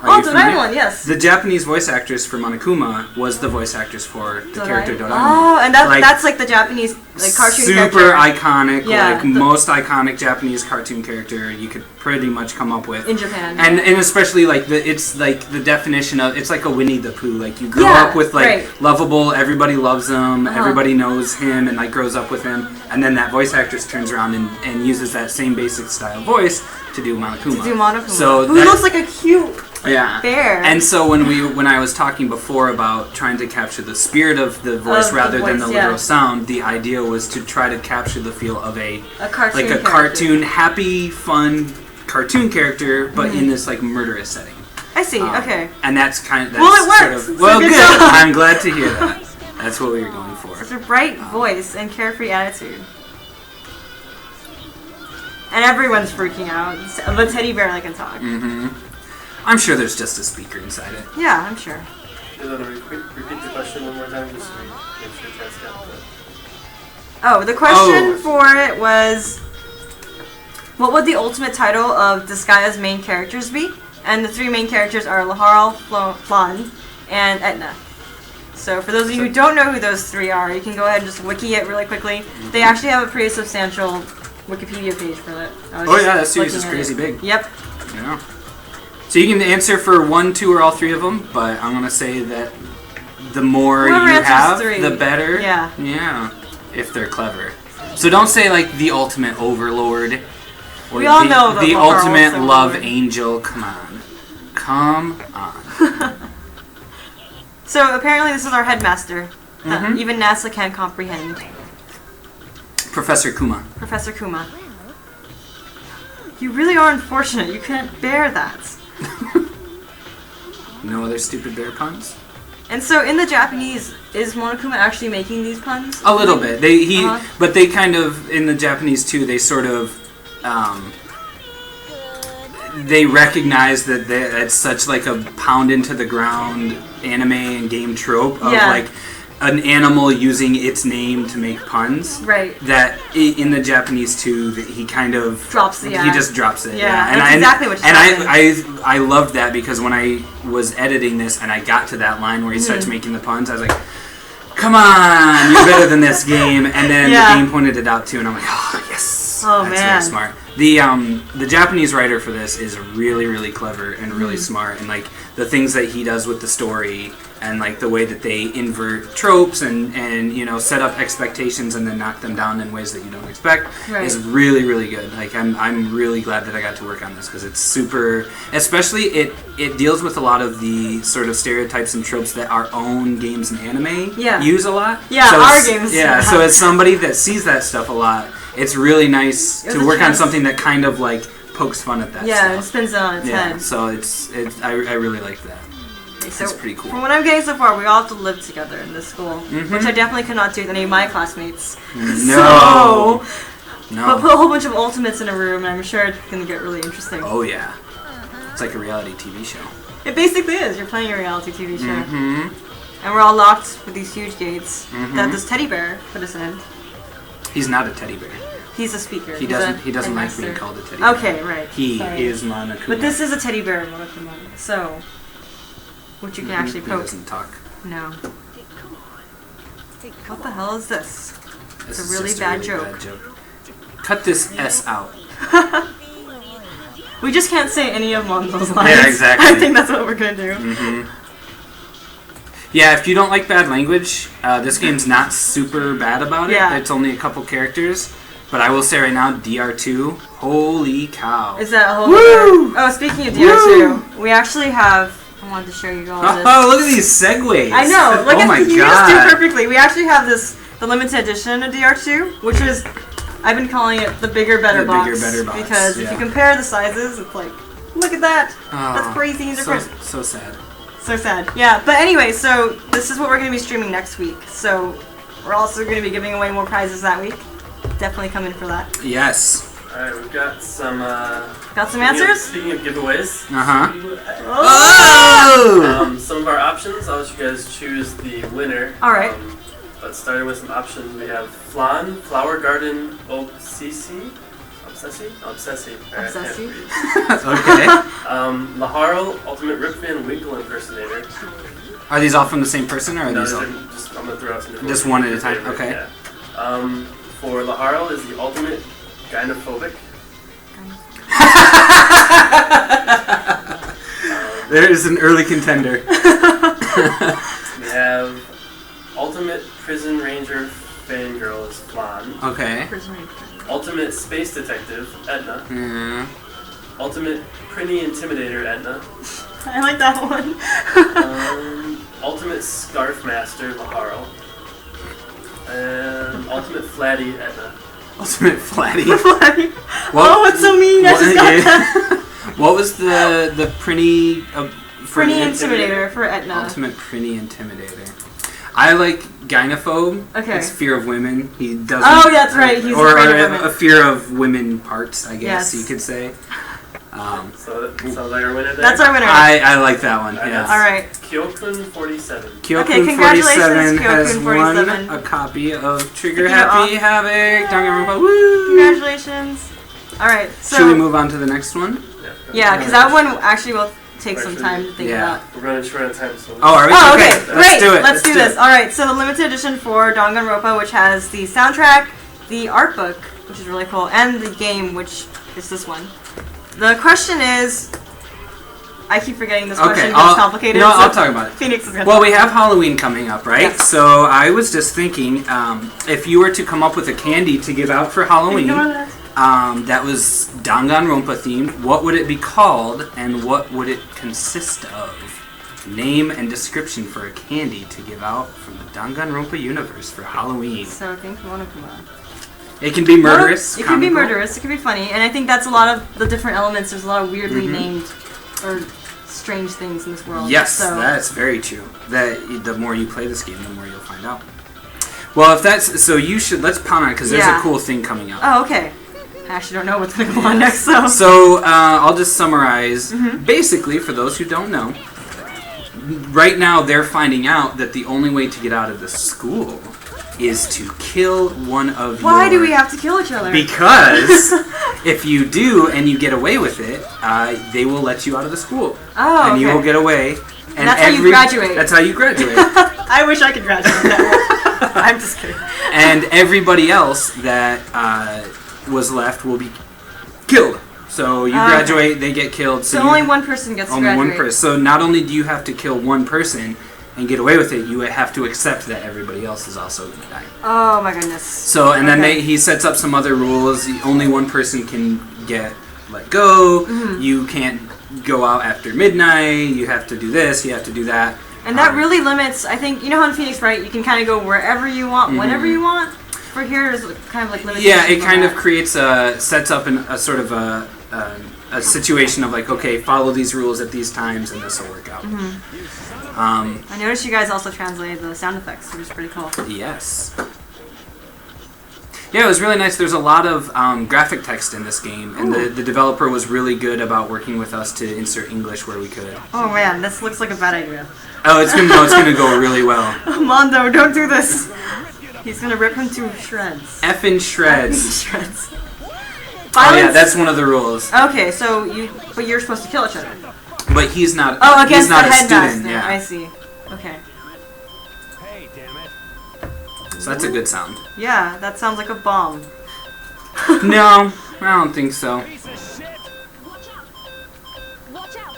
Oh, Doraemon, yes. the Japanese voice actress for Monokuma was the voice actress for the character Doraemon. Oh, and that's like the Japanese cartoon super character. iconic, Yeah, the- most iconic Japanese cartoon character you could pretty much come up with In Japan. and especially it's like the definition of, it's like a Winnie the Pooh, like you grow Yeah, up with right. lovable, everybody loves him, Uh-huh. everybody knows him and grows up with him, and then that voice actress turns around and uses that same basic style voice to do Monokuma. So Who looks like a cute yeah. bear. And so when I was talking before about trying to capture the spirit of the voice Of the rather than voice, the yeah. literal sound, the idea was to try to capture the feel of a cartoon like a character. cartoon, happy, fun cartoon character, but in this murderous setting. I see. Okay. And that's kind of Well, it sort works. of, So well, good good. job. I'm glad to hear that. That's what we were going for. Such a bright voice and carefree attitude. And everyone's freaking out. The teddy bear that can talk. I'm sure there's just a speaker inside it. Yeah, I'm sure. you want to repeat the question one more time, just so we make sure Chad's got the... Oh, the question for it was, what would the ultimate title of Disgaea's main characters be? And the 3 main characters are Laharl, Flan, and Etna. So for those of you who don't know who those 3 are, you can go ahead and just wiki it really quickly. They actually have a pretty substantial Wikipedia page for that. Oh yeah, that series is crazy big. Yep. Yeah. So you can answer for 1, 2, or all 3 of them, but I'm gonna say that the more Whoever you have, 3. the better. Yeah. Yeah. If they're clever. So don't say like the ultimate overlord. Or We all know the Laharl's ultimate love overlord. angel. Come on. Come on. So apparently this is our headmaster. That even NASA can't comprehend. Professor Kuma. Professor Kuma. You really are unfortunate. You couldn't bear that. No other stupid bear puns? And so in the Japanese, is Monokuma actually making these puns? A little bit. But they kind of, in the Japanese too, they sort of, they recognize that it's such like a pound into the ground anime and game trope of like an animal using its name to make puns. Right. That in the Japanese too, that he kind of drops the He just drops it. Yeah, And that's exactly what I loved that because when I was editing this and I got to that line where he starts making the puns, I was like, "Come on, you're better than this game." And then the game pointed it out too, and I'm like, "Oh yes, oh that's man, very smart." The Japanese writer for this is really, really clever and really smart, and like the things that he does with the story and like the way that they invert tropes and you know set up expectations and then knock them down in ways that you don't expect is really, really good. Like I'm really glad that I got to work on this because it's super. Especially it deals with a lot of the sort of stereotypes and tropes that our own games and anime use a lot. Yeah, so our games. Yeah, so as somebody that sees that stuff a lot, it's really nice to work on something that kind of like pokes fun at that stuff. Yeah, it spins it on its head. So I really like that. So it's pretty cool. From what I'm getting so far, we all have to live together in this school, which I definitely could not do with any of my classmates. No. But put a whole bunch of ultimates in a room, and I'm sure it's going to get really interesting. Oh yeah. It's like a reality TV show. It basically is. You're playing a reality TV show. And we're all locked with these huge gates that this teddy bear put us in. He's not a teddy bear. He's a speaker. He doesn't like being called a teddy bear. Okay, right. He is Monokuma. But this is a teddy bear, Monokuma. So, which you can actually poke. He doesn't talk. No. What the hell is this? This it's is a really just bad a really joke. bad joke. Cut this S out. We just can't say any of them on those lines. Yeah, exactly. I think that's what we're gonna do. Yeah, if you don't like bad language, this game's not super bad about it. Yeah. It's only a couple characters. But I will say right now, DR2, holy cow. Is that a whole other... Oh, speaking of DR2, we actually have... I wanted to show you all this. Oh, look at these segues. I know. Look oh at my you God. just do perfectly. We actually have the limited edition of DR2, which is... I've been calling it the bigger, better box. Bigger, better box. Because if you compare the sizes, it's like, look at that. Oh, that's crazy and different. So sad. So sad. Yeah, but anyway, so this is what we're going to be streaming next week. So we're also going to be giving away more prizes that week. Definitely come in for that. Yes. Alright, we've got some... Got some answers? Speaking of giveaways. Oh! Some of our options, I'll let you guys choose the winner. Alright. But starting with some options, we have Flan, Flower Garden, Obsessi. Obsessi. Obsessi. Okay. Laharl, Ultimate Rip Van Winkle impersonator. Are these all from the same person, or are these all... Just, I'm going to throw out some different Just one at a time, okay. Yeah. For Laharl is the Ultimate Gynophobic. There is an early contender. We have Ultimate Prison Ranger Fangirl is Flan. Okay. Ultimate Space Detective, Etna. Yeah. Ultimate Prinny Intimidator, Etna. I like that one. Ultimate Scarf Master, Laharl. And Ultimate Flatty, Etna. Ultimate Flatty. Oh, it's so mean. I just got that. What was the Prinny... Prinny Intimidator for Etna. Ultimate Prinny Intimidator. I like Gynophobe. Okay. It's fear of women. He doesn't... Oh, that's right. He's or afraid of women. a fear of women parts, I guess you could say. So that sounds like our winner there. That's our winner. I like that one. Yes. All right. Kyokun 47. Kyokun Okay, 47 congratulations, has Kyokun won 47. a copy of Trigger Picking it Happy off. Havoc Danganronpa. Woo! Congratulations. All right. So Should we move on to the next one? yeah, because that one actually will take some time to think about. We're running short on time, so. Oh, are we? Oh, okay, Let's great. do it. Let's do do this. it. All right, so the limited edition for Danganronpa, which has the soundtrack, the art book, which is really cool, and the game, which is this one. The question is, I keep forgetting this question because it's complicated. No, so I'll talk about it. Phoenix is gonna Well, we have Halloween coming up, right? Yes. So I was just thinking, if you were to come up with a candy to give out for Halloween, that was Danganronpa themed, what would it be called, and what would it consist of? Name and description for a candy to give out from the Danganronpa universe for Halloween. So I think Monokuma. It can be murderous. It can be comical. murderous. It can be funny, and I think that's a lot of the different elements. There's a lot of weirdly named or strange things in this world. Yes, so. that's very true. That the more you play this game, the more you'll find out. Well, if that's so, let's pound on it because there's a cool thing coming up. Oh, okay. I actually don't know what's going to go on next, so. So I'll just summarize. Basically, for those who don't know, right now they're finding out that the only way to get out of the school is to kill one of your... Why do we have to kill each other? Because if you do and you get away with it, they will let you out of the school. Oh, and you will get away. And that's how you graduate. That's how you graduate. I wish I could graduate that way. I'm just kidding. And everybody else that was left will be killed. So you graduate, they get killed. So only one person gets to graduate. Only one person. So not only do you have to kill one person and get away with it, you have to accept that everybody else is also going to die. Oh my goodness. So, and then he sets up some other rules. Only one person can get let go. You can't go out after midnight. You have to do this. You have to do that. And that really limits, I think, you know how in Phoenix, right, you can kind of go wherever you want, whenever you want? For here, there's kind of like limitations. Yeah, it kind of creates sets up a sort of a situation of like, okay, follow these rules at these times and this will work out. I noticed you guys also translated the sound effects, which is pretty cool. Yes. Yeah, it was really nice. There's a lot of graphic text in this game, and the developer was really good about working with us to insert English where we could. Oh man, this looks like a bad idea. Oh, it's gonna go really well. Mondo, don't do this. He's gonna rip him to shreds. Effing shreds. Shreds. Oh yeah, that's one of the rules. Okay, so you're supposed to kill each other. But he's not. Oh, against he's not the a headmaster. student. Yeah. I see. Okay. Hey, damn it. So that's a good sound. Yeah, that sounds like a bomb. No, I don't think so. Piece of shit. Watch out! Watch out!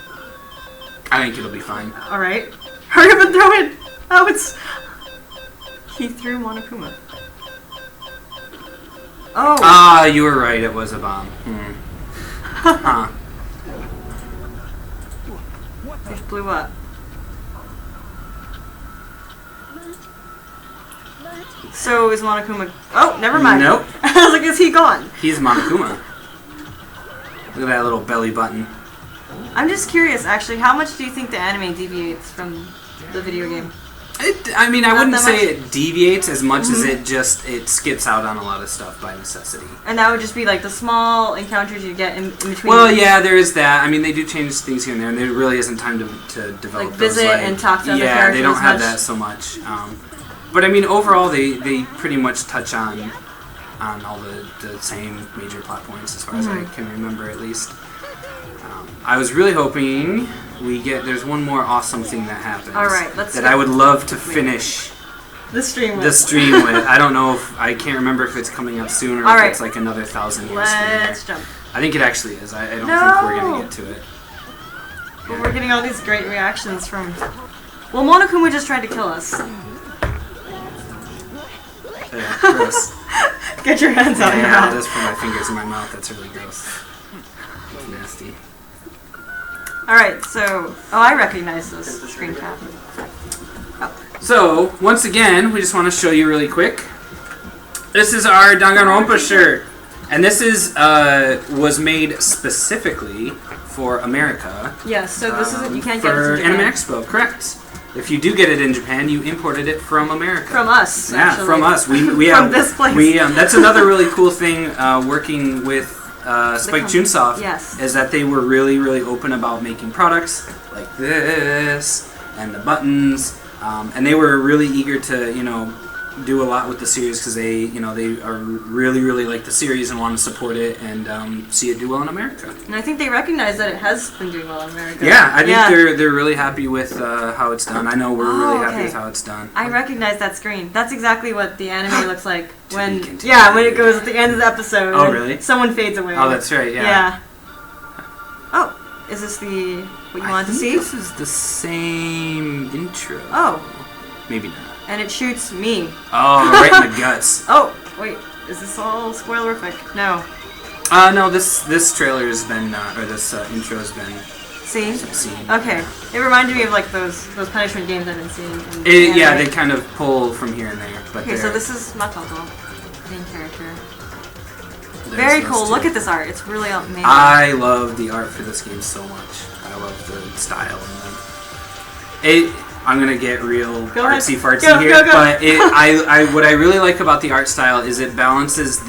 I think it'll be fine. All right. Hurry up and throw it. Oh, it's. He threw Monokuma. Oh. Ah, you were right. It was a bomb. Huh. It blew up. So is Monokuma? Oh, never mind. Nope. I was like, is he gone? He's Monokuma. Look at that little belly button. I'm just curious, actually. How much do you think the anime deviates from the video game? I mean, I Not wouldn't that say much? it deviates as much as it skips out on a lot of stuff by necessity. And that would just be like the small encounters you get in between. Well, yeah, there is that. I mean, they do change things here and there, and there really isn't time to develop Like those, visit and talk to other yeah, characters they don't have much. that so much. But I mean, overall, they pretty much touch on all the same major plot points as far as I can remember, at least. I was really hoping there's one more awesome thing that happens. All right, let's that go. I would love to finish The stream. the stream with. I don't know I can't remember if it's coming up soon or All if right. it's like another 1,000 years Let's later. jump. I think it actually is. I don't No. think we're gonna get to it. But we're getting all these great reactions from. Well, Monokuma just tried to kill us. Yeah, gross. Get your hands out of your Yeah, I'll mouth. just put my fingers in my mouth. That's really gross. That's nasty. Alright, so. Oh, I recognize this screen cap. So, once again, we just want to show you really quick. This is our Danganronpa shirt. And this was made specifically for America. Yes, so this isn't. You can't get for this in Anime Japan. Expo, correct. If you do get it in Japan, you imported it from America. From us, Yeah, actually. from us. We From this place. That's another really cool thing working with Spike company. Chunsoft Yes. is that they were really, really open about making products like this and the buttons, and they were really eager to, do a lot with the series because they are really, really like the series and want to support it and see it do well in America. And I think they recognize that it has been doing well in America. Yeah, I think they're really happy with how it's done. I know we're really happy with how it's done. I recognize that screen. That's exactly what the anime looks like when continued. when it goes at the end of the episode. Oh, and really? Someone fades away. Oh, that's right. Yeah. Oh, is this what you wanted to see? This is the same intro. Oh. Maybe not. And it shoots me. Oh, right in the guts. Oh, wait. Is this all spoilerific? No. No. This trailer has been, or this intro has been See? seen. Okay. It reminded me of like those punishment games I've been seeing. Yeah, they kind of pull from here and there. But okay, so this is Makoto, main character. there's Very those cool. two. Look at this art. It's really amazing. I love the art for this game so much. I love the style and I'm gonna get real artsy fartsy here, Go. but what I really like about the art style is it balances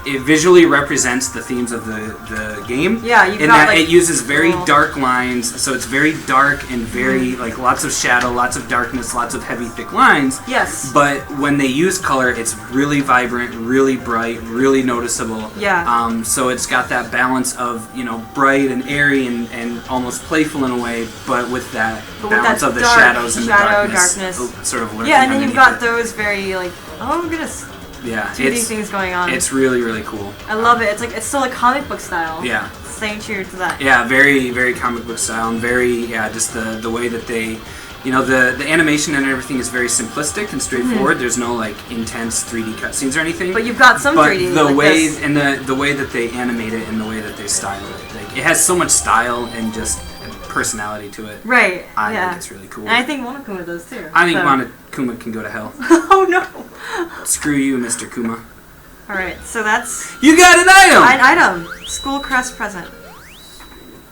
it visually represents the themes of the game. Yeah, you've in got, that like, it uses very little- dark lines, so it's very dark and very like lots of shadow, lots of darkness, lots of heavy, thick lines. Yes. But when they use color, it's really vibrant, really bright, really noticeable. Yeah. So it's got that balance of bright and airy and almost playful in a way, but with that balance of the dark shadows and shadow, the darkness. Sort of lurking Yeah, and then you've got underneath those very like, oh goodness, yeah, 2D things going on. It's really, really cool. I love it. It's still like comic book style. Yeah. Staying true to that. Yeah, very, very comic book style, and very, just the way that they, the animation and everything is very simplistic and straightforward. There's no like intense 3D cutscenes or anything. But you've got some But 3D. the like way this. and the way that they animate it and the way that they style it, like it has so much style and just personality to it. Right. I yeah. think it's really cool. And I think Monokuma does too. I think so. Monokuma can go to hell. Oh no. Screw you, Mr. Kuma. All right. So that's You got an item. an item. School crest present.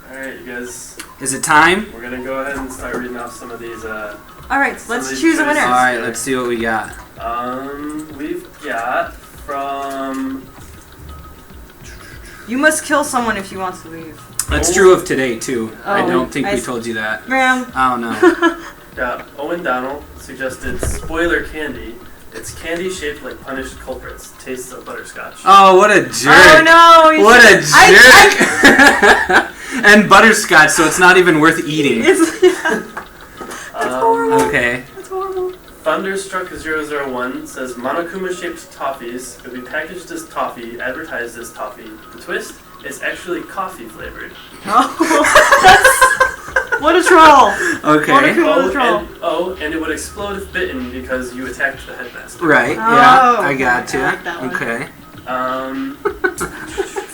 Alright, you guys, Is it time? we're gonna go ahead and start reading off some of these. All right. So let's these choose a choices- winner. All right, let's see what we got. We've got from. You must kill someone if you want to leave. That's true of today too. I Oh, don't think I we s- told you that. Graham. Oh no. Got Owen Donald suggested spoiler candy. It's candy shaped like punished culprits. Tastes of butterscotch. Oh, what a jerk! Oh no. you What a should- jerk! And butterscotch, so it's not even worth eating. It's, yeah. horrible. Okay. It's horrible. Thunderstruck001 says Monokuma shaped toffees could be packaged as toffee, advertised as toffee. The twist is actually coffee flavored. Oh, what a troll. Okay. And it would explode if bitten because you attacked the headmaster. Right. Yeah. Oh, I got okay, you. I like that one. Okay.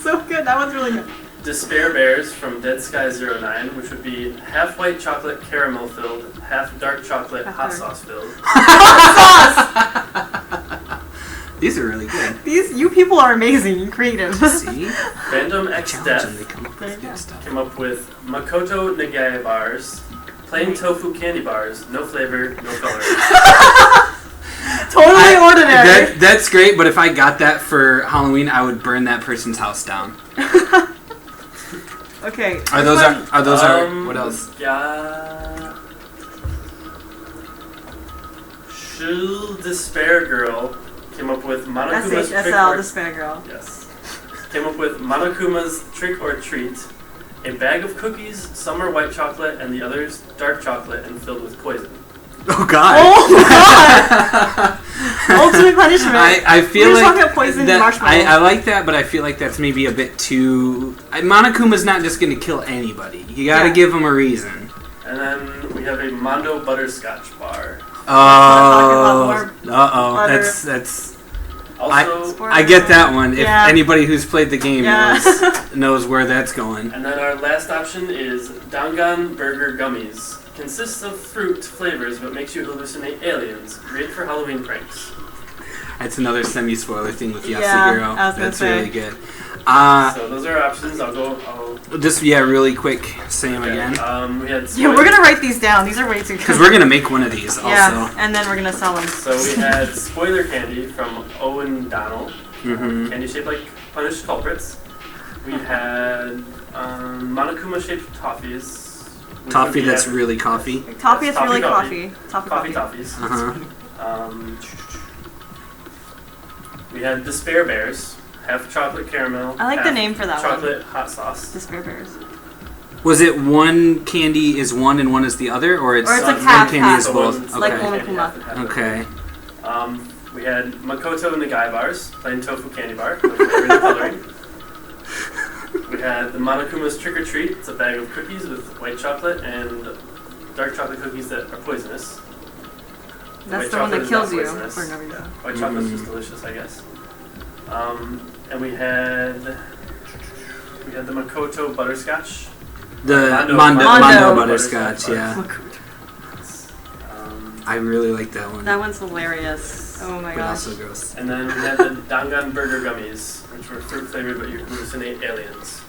So good. That one's really good. Despair Bears from Dead Sky 09, which would be half white chocolate caramel filled, half dark chocolate hot sauce filled. These are really good. You people are amazing and creative. See? Random X Challenge them. They Death come up with good stuff. came up with Makoto Nagaya bars, plain tofu candy bars, no flavor, no color. Totally ordinary. That's great, but if I got that for Halloween, I would burn that person's house down. Okay. Are those what else? Got Shul Despair Girl came up with Monokuma's trick SHSL, or Despair Girl. yes. Came up with Monokuma's trick or treat. A bag of cookies, some are white chocolate and the others dark chocolate and filled with poison. Oh God! Oh my God! Ultimate punishment. I feel We're just like talking about poisoned that, marshmallows. I like that, but I feel like that's maybe a bit too. Monokuma's not just going to kill anybody. You got to give him a reason. And then we have a Mondo Butterscotch bar. Oh, butter. that's. Also, I get that one. If Yeah. anybody who's played the game Yeah. knows where that's going. and then our last option is Dangan Burger Gummies. Consists of fruit flavors but makes you hallucinate aliens. Great for Halloween pranks. That's another semi-spoiler thing with Yeah, Yasuhiro. I was gonna That's say. really good. So those are our options. I'll Just really quick, say them okay. again. We had Yeah, we're gonna write these down. These are way too good. Because we're gonna make one of these also. Yeah, and then we're gonna sell them. So we had spoiler candy from Owen Donald. Mhm. Candy shaped like punished culprits. We had Monokuma-shaped toffees. Toffee that's really coffee. Toffee is Toffee really coffee. coffee. Coffee toffees. Uh-huh. We had Despair Bears, half chocolate caramel. I like the half name for that chocolate hot sauce. Despair Bears. Was it one candy is one and one is the other, or it's Or it's like one half, candy half. is So both? it's like Okay. Monokuma. Okay. We had Makoto Nagai bars, plain tofu candy bar, with favorite coloring. We had the Monokuma's Trick or Treat. It's a bag of cookies with white chocolate and dark chocolate cookies that are poisonous. That's White the one that chocolate is kills not you poisonous. for no reason. Yeah. White chocolate's just delicious, I guess. And we had the Makoto butterscotch. The Mondo Mondo butterscotch, yeah. I really like that one. That one's hilarious. Oh my but gosh. also gross. And then we had the Dangan Burger Gummies, which were fruit flavored but you hallucinate aliens.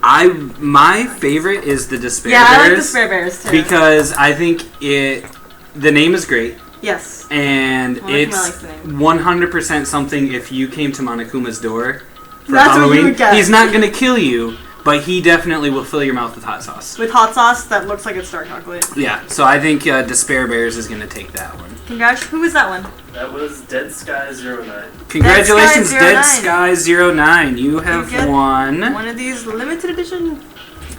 My favorite is the Despair Yeah, Bears. I like Despair Bears too. Because I think the name is great. Yes. And Monokuma it's likes the name. 100% something if you came to Monokuma's door for That's what you Halloween. would get. He's not going to kill you, but he definitely will fill your mouth with hot sauce. With hot sauce that looks like it's dark chocolate. Yeah, so I think Despair Bears is going to take that one. Congrats. Who was that one? That was Dead Sky 09. Congratulations, Dead Sky Sky 09. You have get won. One of these limited edition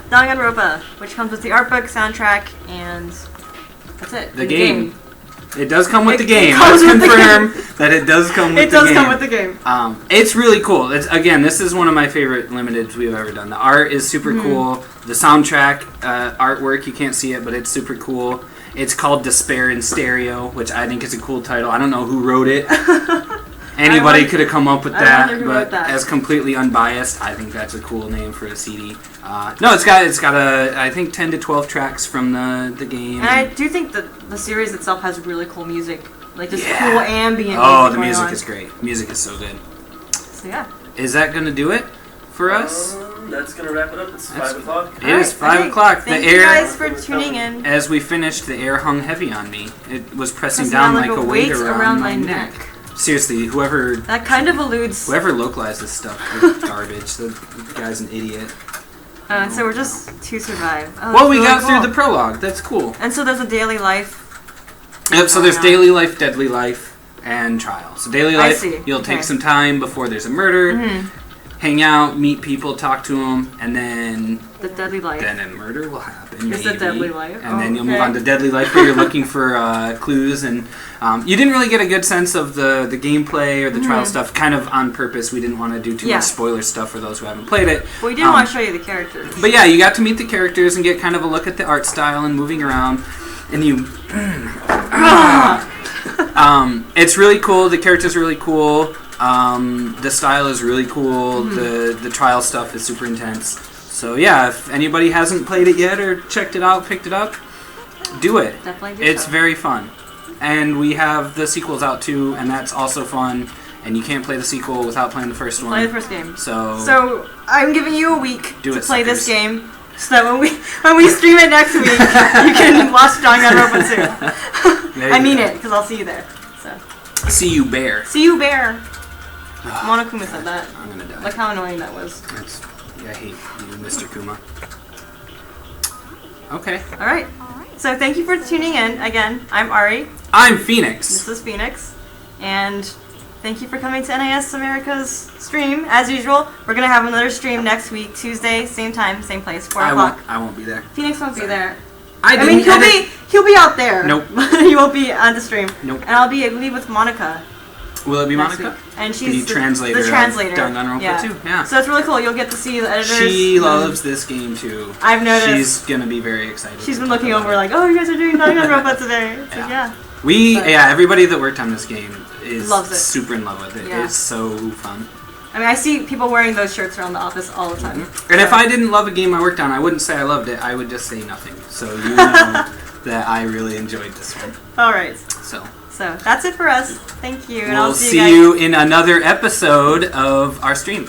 Danganronpa, which comes with the art book, soundtrack, and that's it. The And game. It does come with the It game. comes Let's with the confirm that it does come with It the game. does come with the game. It's really cool. Again, this is one of my favorite limiteds we've ever done. The art is super Mm-hmm. cool. The soundtrack, artwork, you can't see it, but it's super cool. It's called Despair in Stereo, which I think is a cool title. I don't know who wrote it. Anybody could have come up with I that, wonder who but wrote that. as completely unbiased, I think that's a cool name for a CD. No, it's got I think 10 to 12 tracks from the game. And I do think that the series itself has really cool music. Like just Yeah. cool ambient Oh, music the going music on. is great. Music is so good. So yeah. Is that going to do it for us? That's going to wrap it up. It's That's- 5 o'clock. It is Alright, 5 okay. o'clock. Thank The you air, guys for tuning in. as we finished, the air hung heavy on me. It was pressing Pressing down like a weight around my neck. neck. Seriously, whoever That kind of alludes. localized this stuff is garbage. The guy's an idiot. So we're just to survive. Oh, Well, that's we really got cool. through the prologue. That's cool. And so there's a daily life. Yep, so there's going on. daily life, deadly life, and trial. So daily I life, see. you'll Okay. take some time before there's a murder, Mhm. hang out, meet people, talk to them, and then The deadly life. a murder will happen. Is the maybe. deadly life? And Oh, then you'll move okay. on to deadly life where you're looking for clues. And you didn't really get a good sense of the gameplay or the trial stuff, kind of on purpose. We didn't want to do too Yeah. much spoiler stuff for those who haven't played it. Well, we didn't want to show you the characters. But yeah, you got to meet the characters and get kind of a look at the art style and moving around. And you... it's really cool. The characters are really cool. The style is really cool. The trial stuff is super intense. So yeah, if anybody hasn't played it yet or checked it out, picked it up, do it. Definitely do It's so. very fun. And we have the sequels out too, and that's also fun. And you can't play the sequel without playing the first one. Play the first game. So I'm giving you a week Do to it, play this suckers. game, so that when we stream it next week, you can watch Danganronpa too. there I you mean go. it, because I'll see you there. So See you, bear. see you, bear. Monokuma said that. I'm gonna die. Look how annoying that was. I hate you, Mr. Kuma. Okay. All right. So thank you for tuning in again. I'm Ari. I'm Phoenix. This is Phoenix, and thank you for coming to NIS America's stream. As usual, we're gonna have another stream next week, Tuesday, same time, same place, 4 o'clock. I won't be there. Phoenix won't be there. I I mean, didn't he'll be out there. Nope. He won't be on the stream. Nope. And I'll be, I believe, with Monica. Will it be next Monica? week. And she's The translator The of translator. Danganronpa too, yeah. So it's really cool. You'll get to see the editors. She loves this game too. I've noticed. She's gonna be very excited. She's to been talk looking about over it. like, oh, you guys are doing Danganronpa today. It's like, Yeah. yeah. Everybody that worked on this game is Loves it. super in love with it. Yeah. It's so fun. I mean, I see people wearing those shirts around the office all the time. And if I didn't love a game I worked on, I wouldn't say I loved it. I would just say nothing. So you know that I really enjoyed this one. All right. So that's it for us. Thank you. And I'll we'll see see you guys. you in another episode of our stream.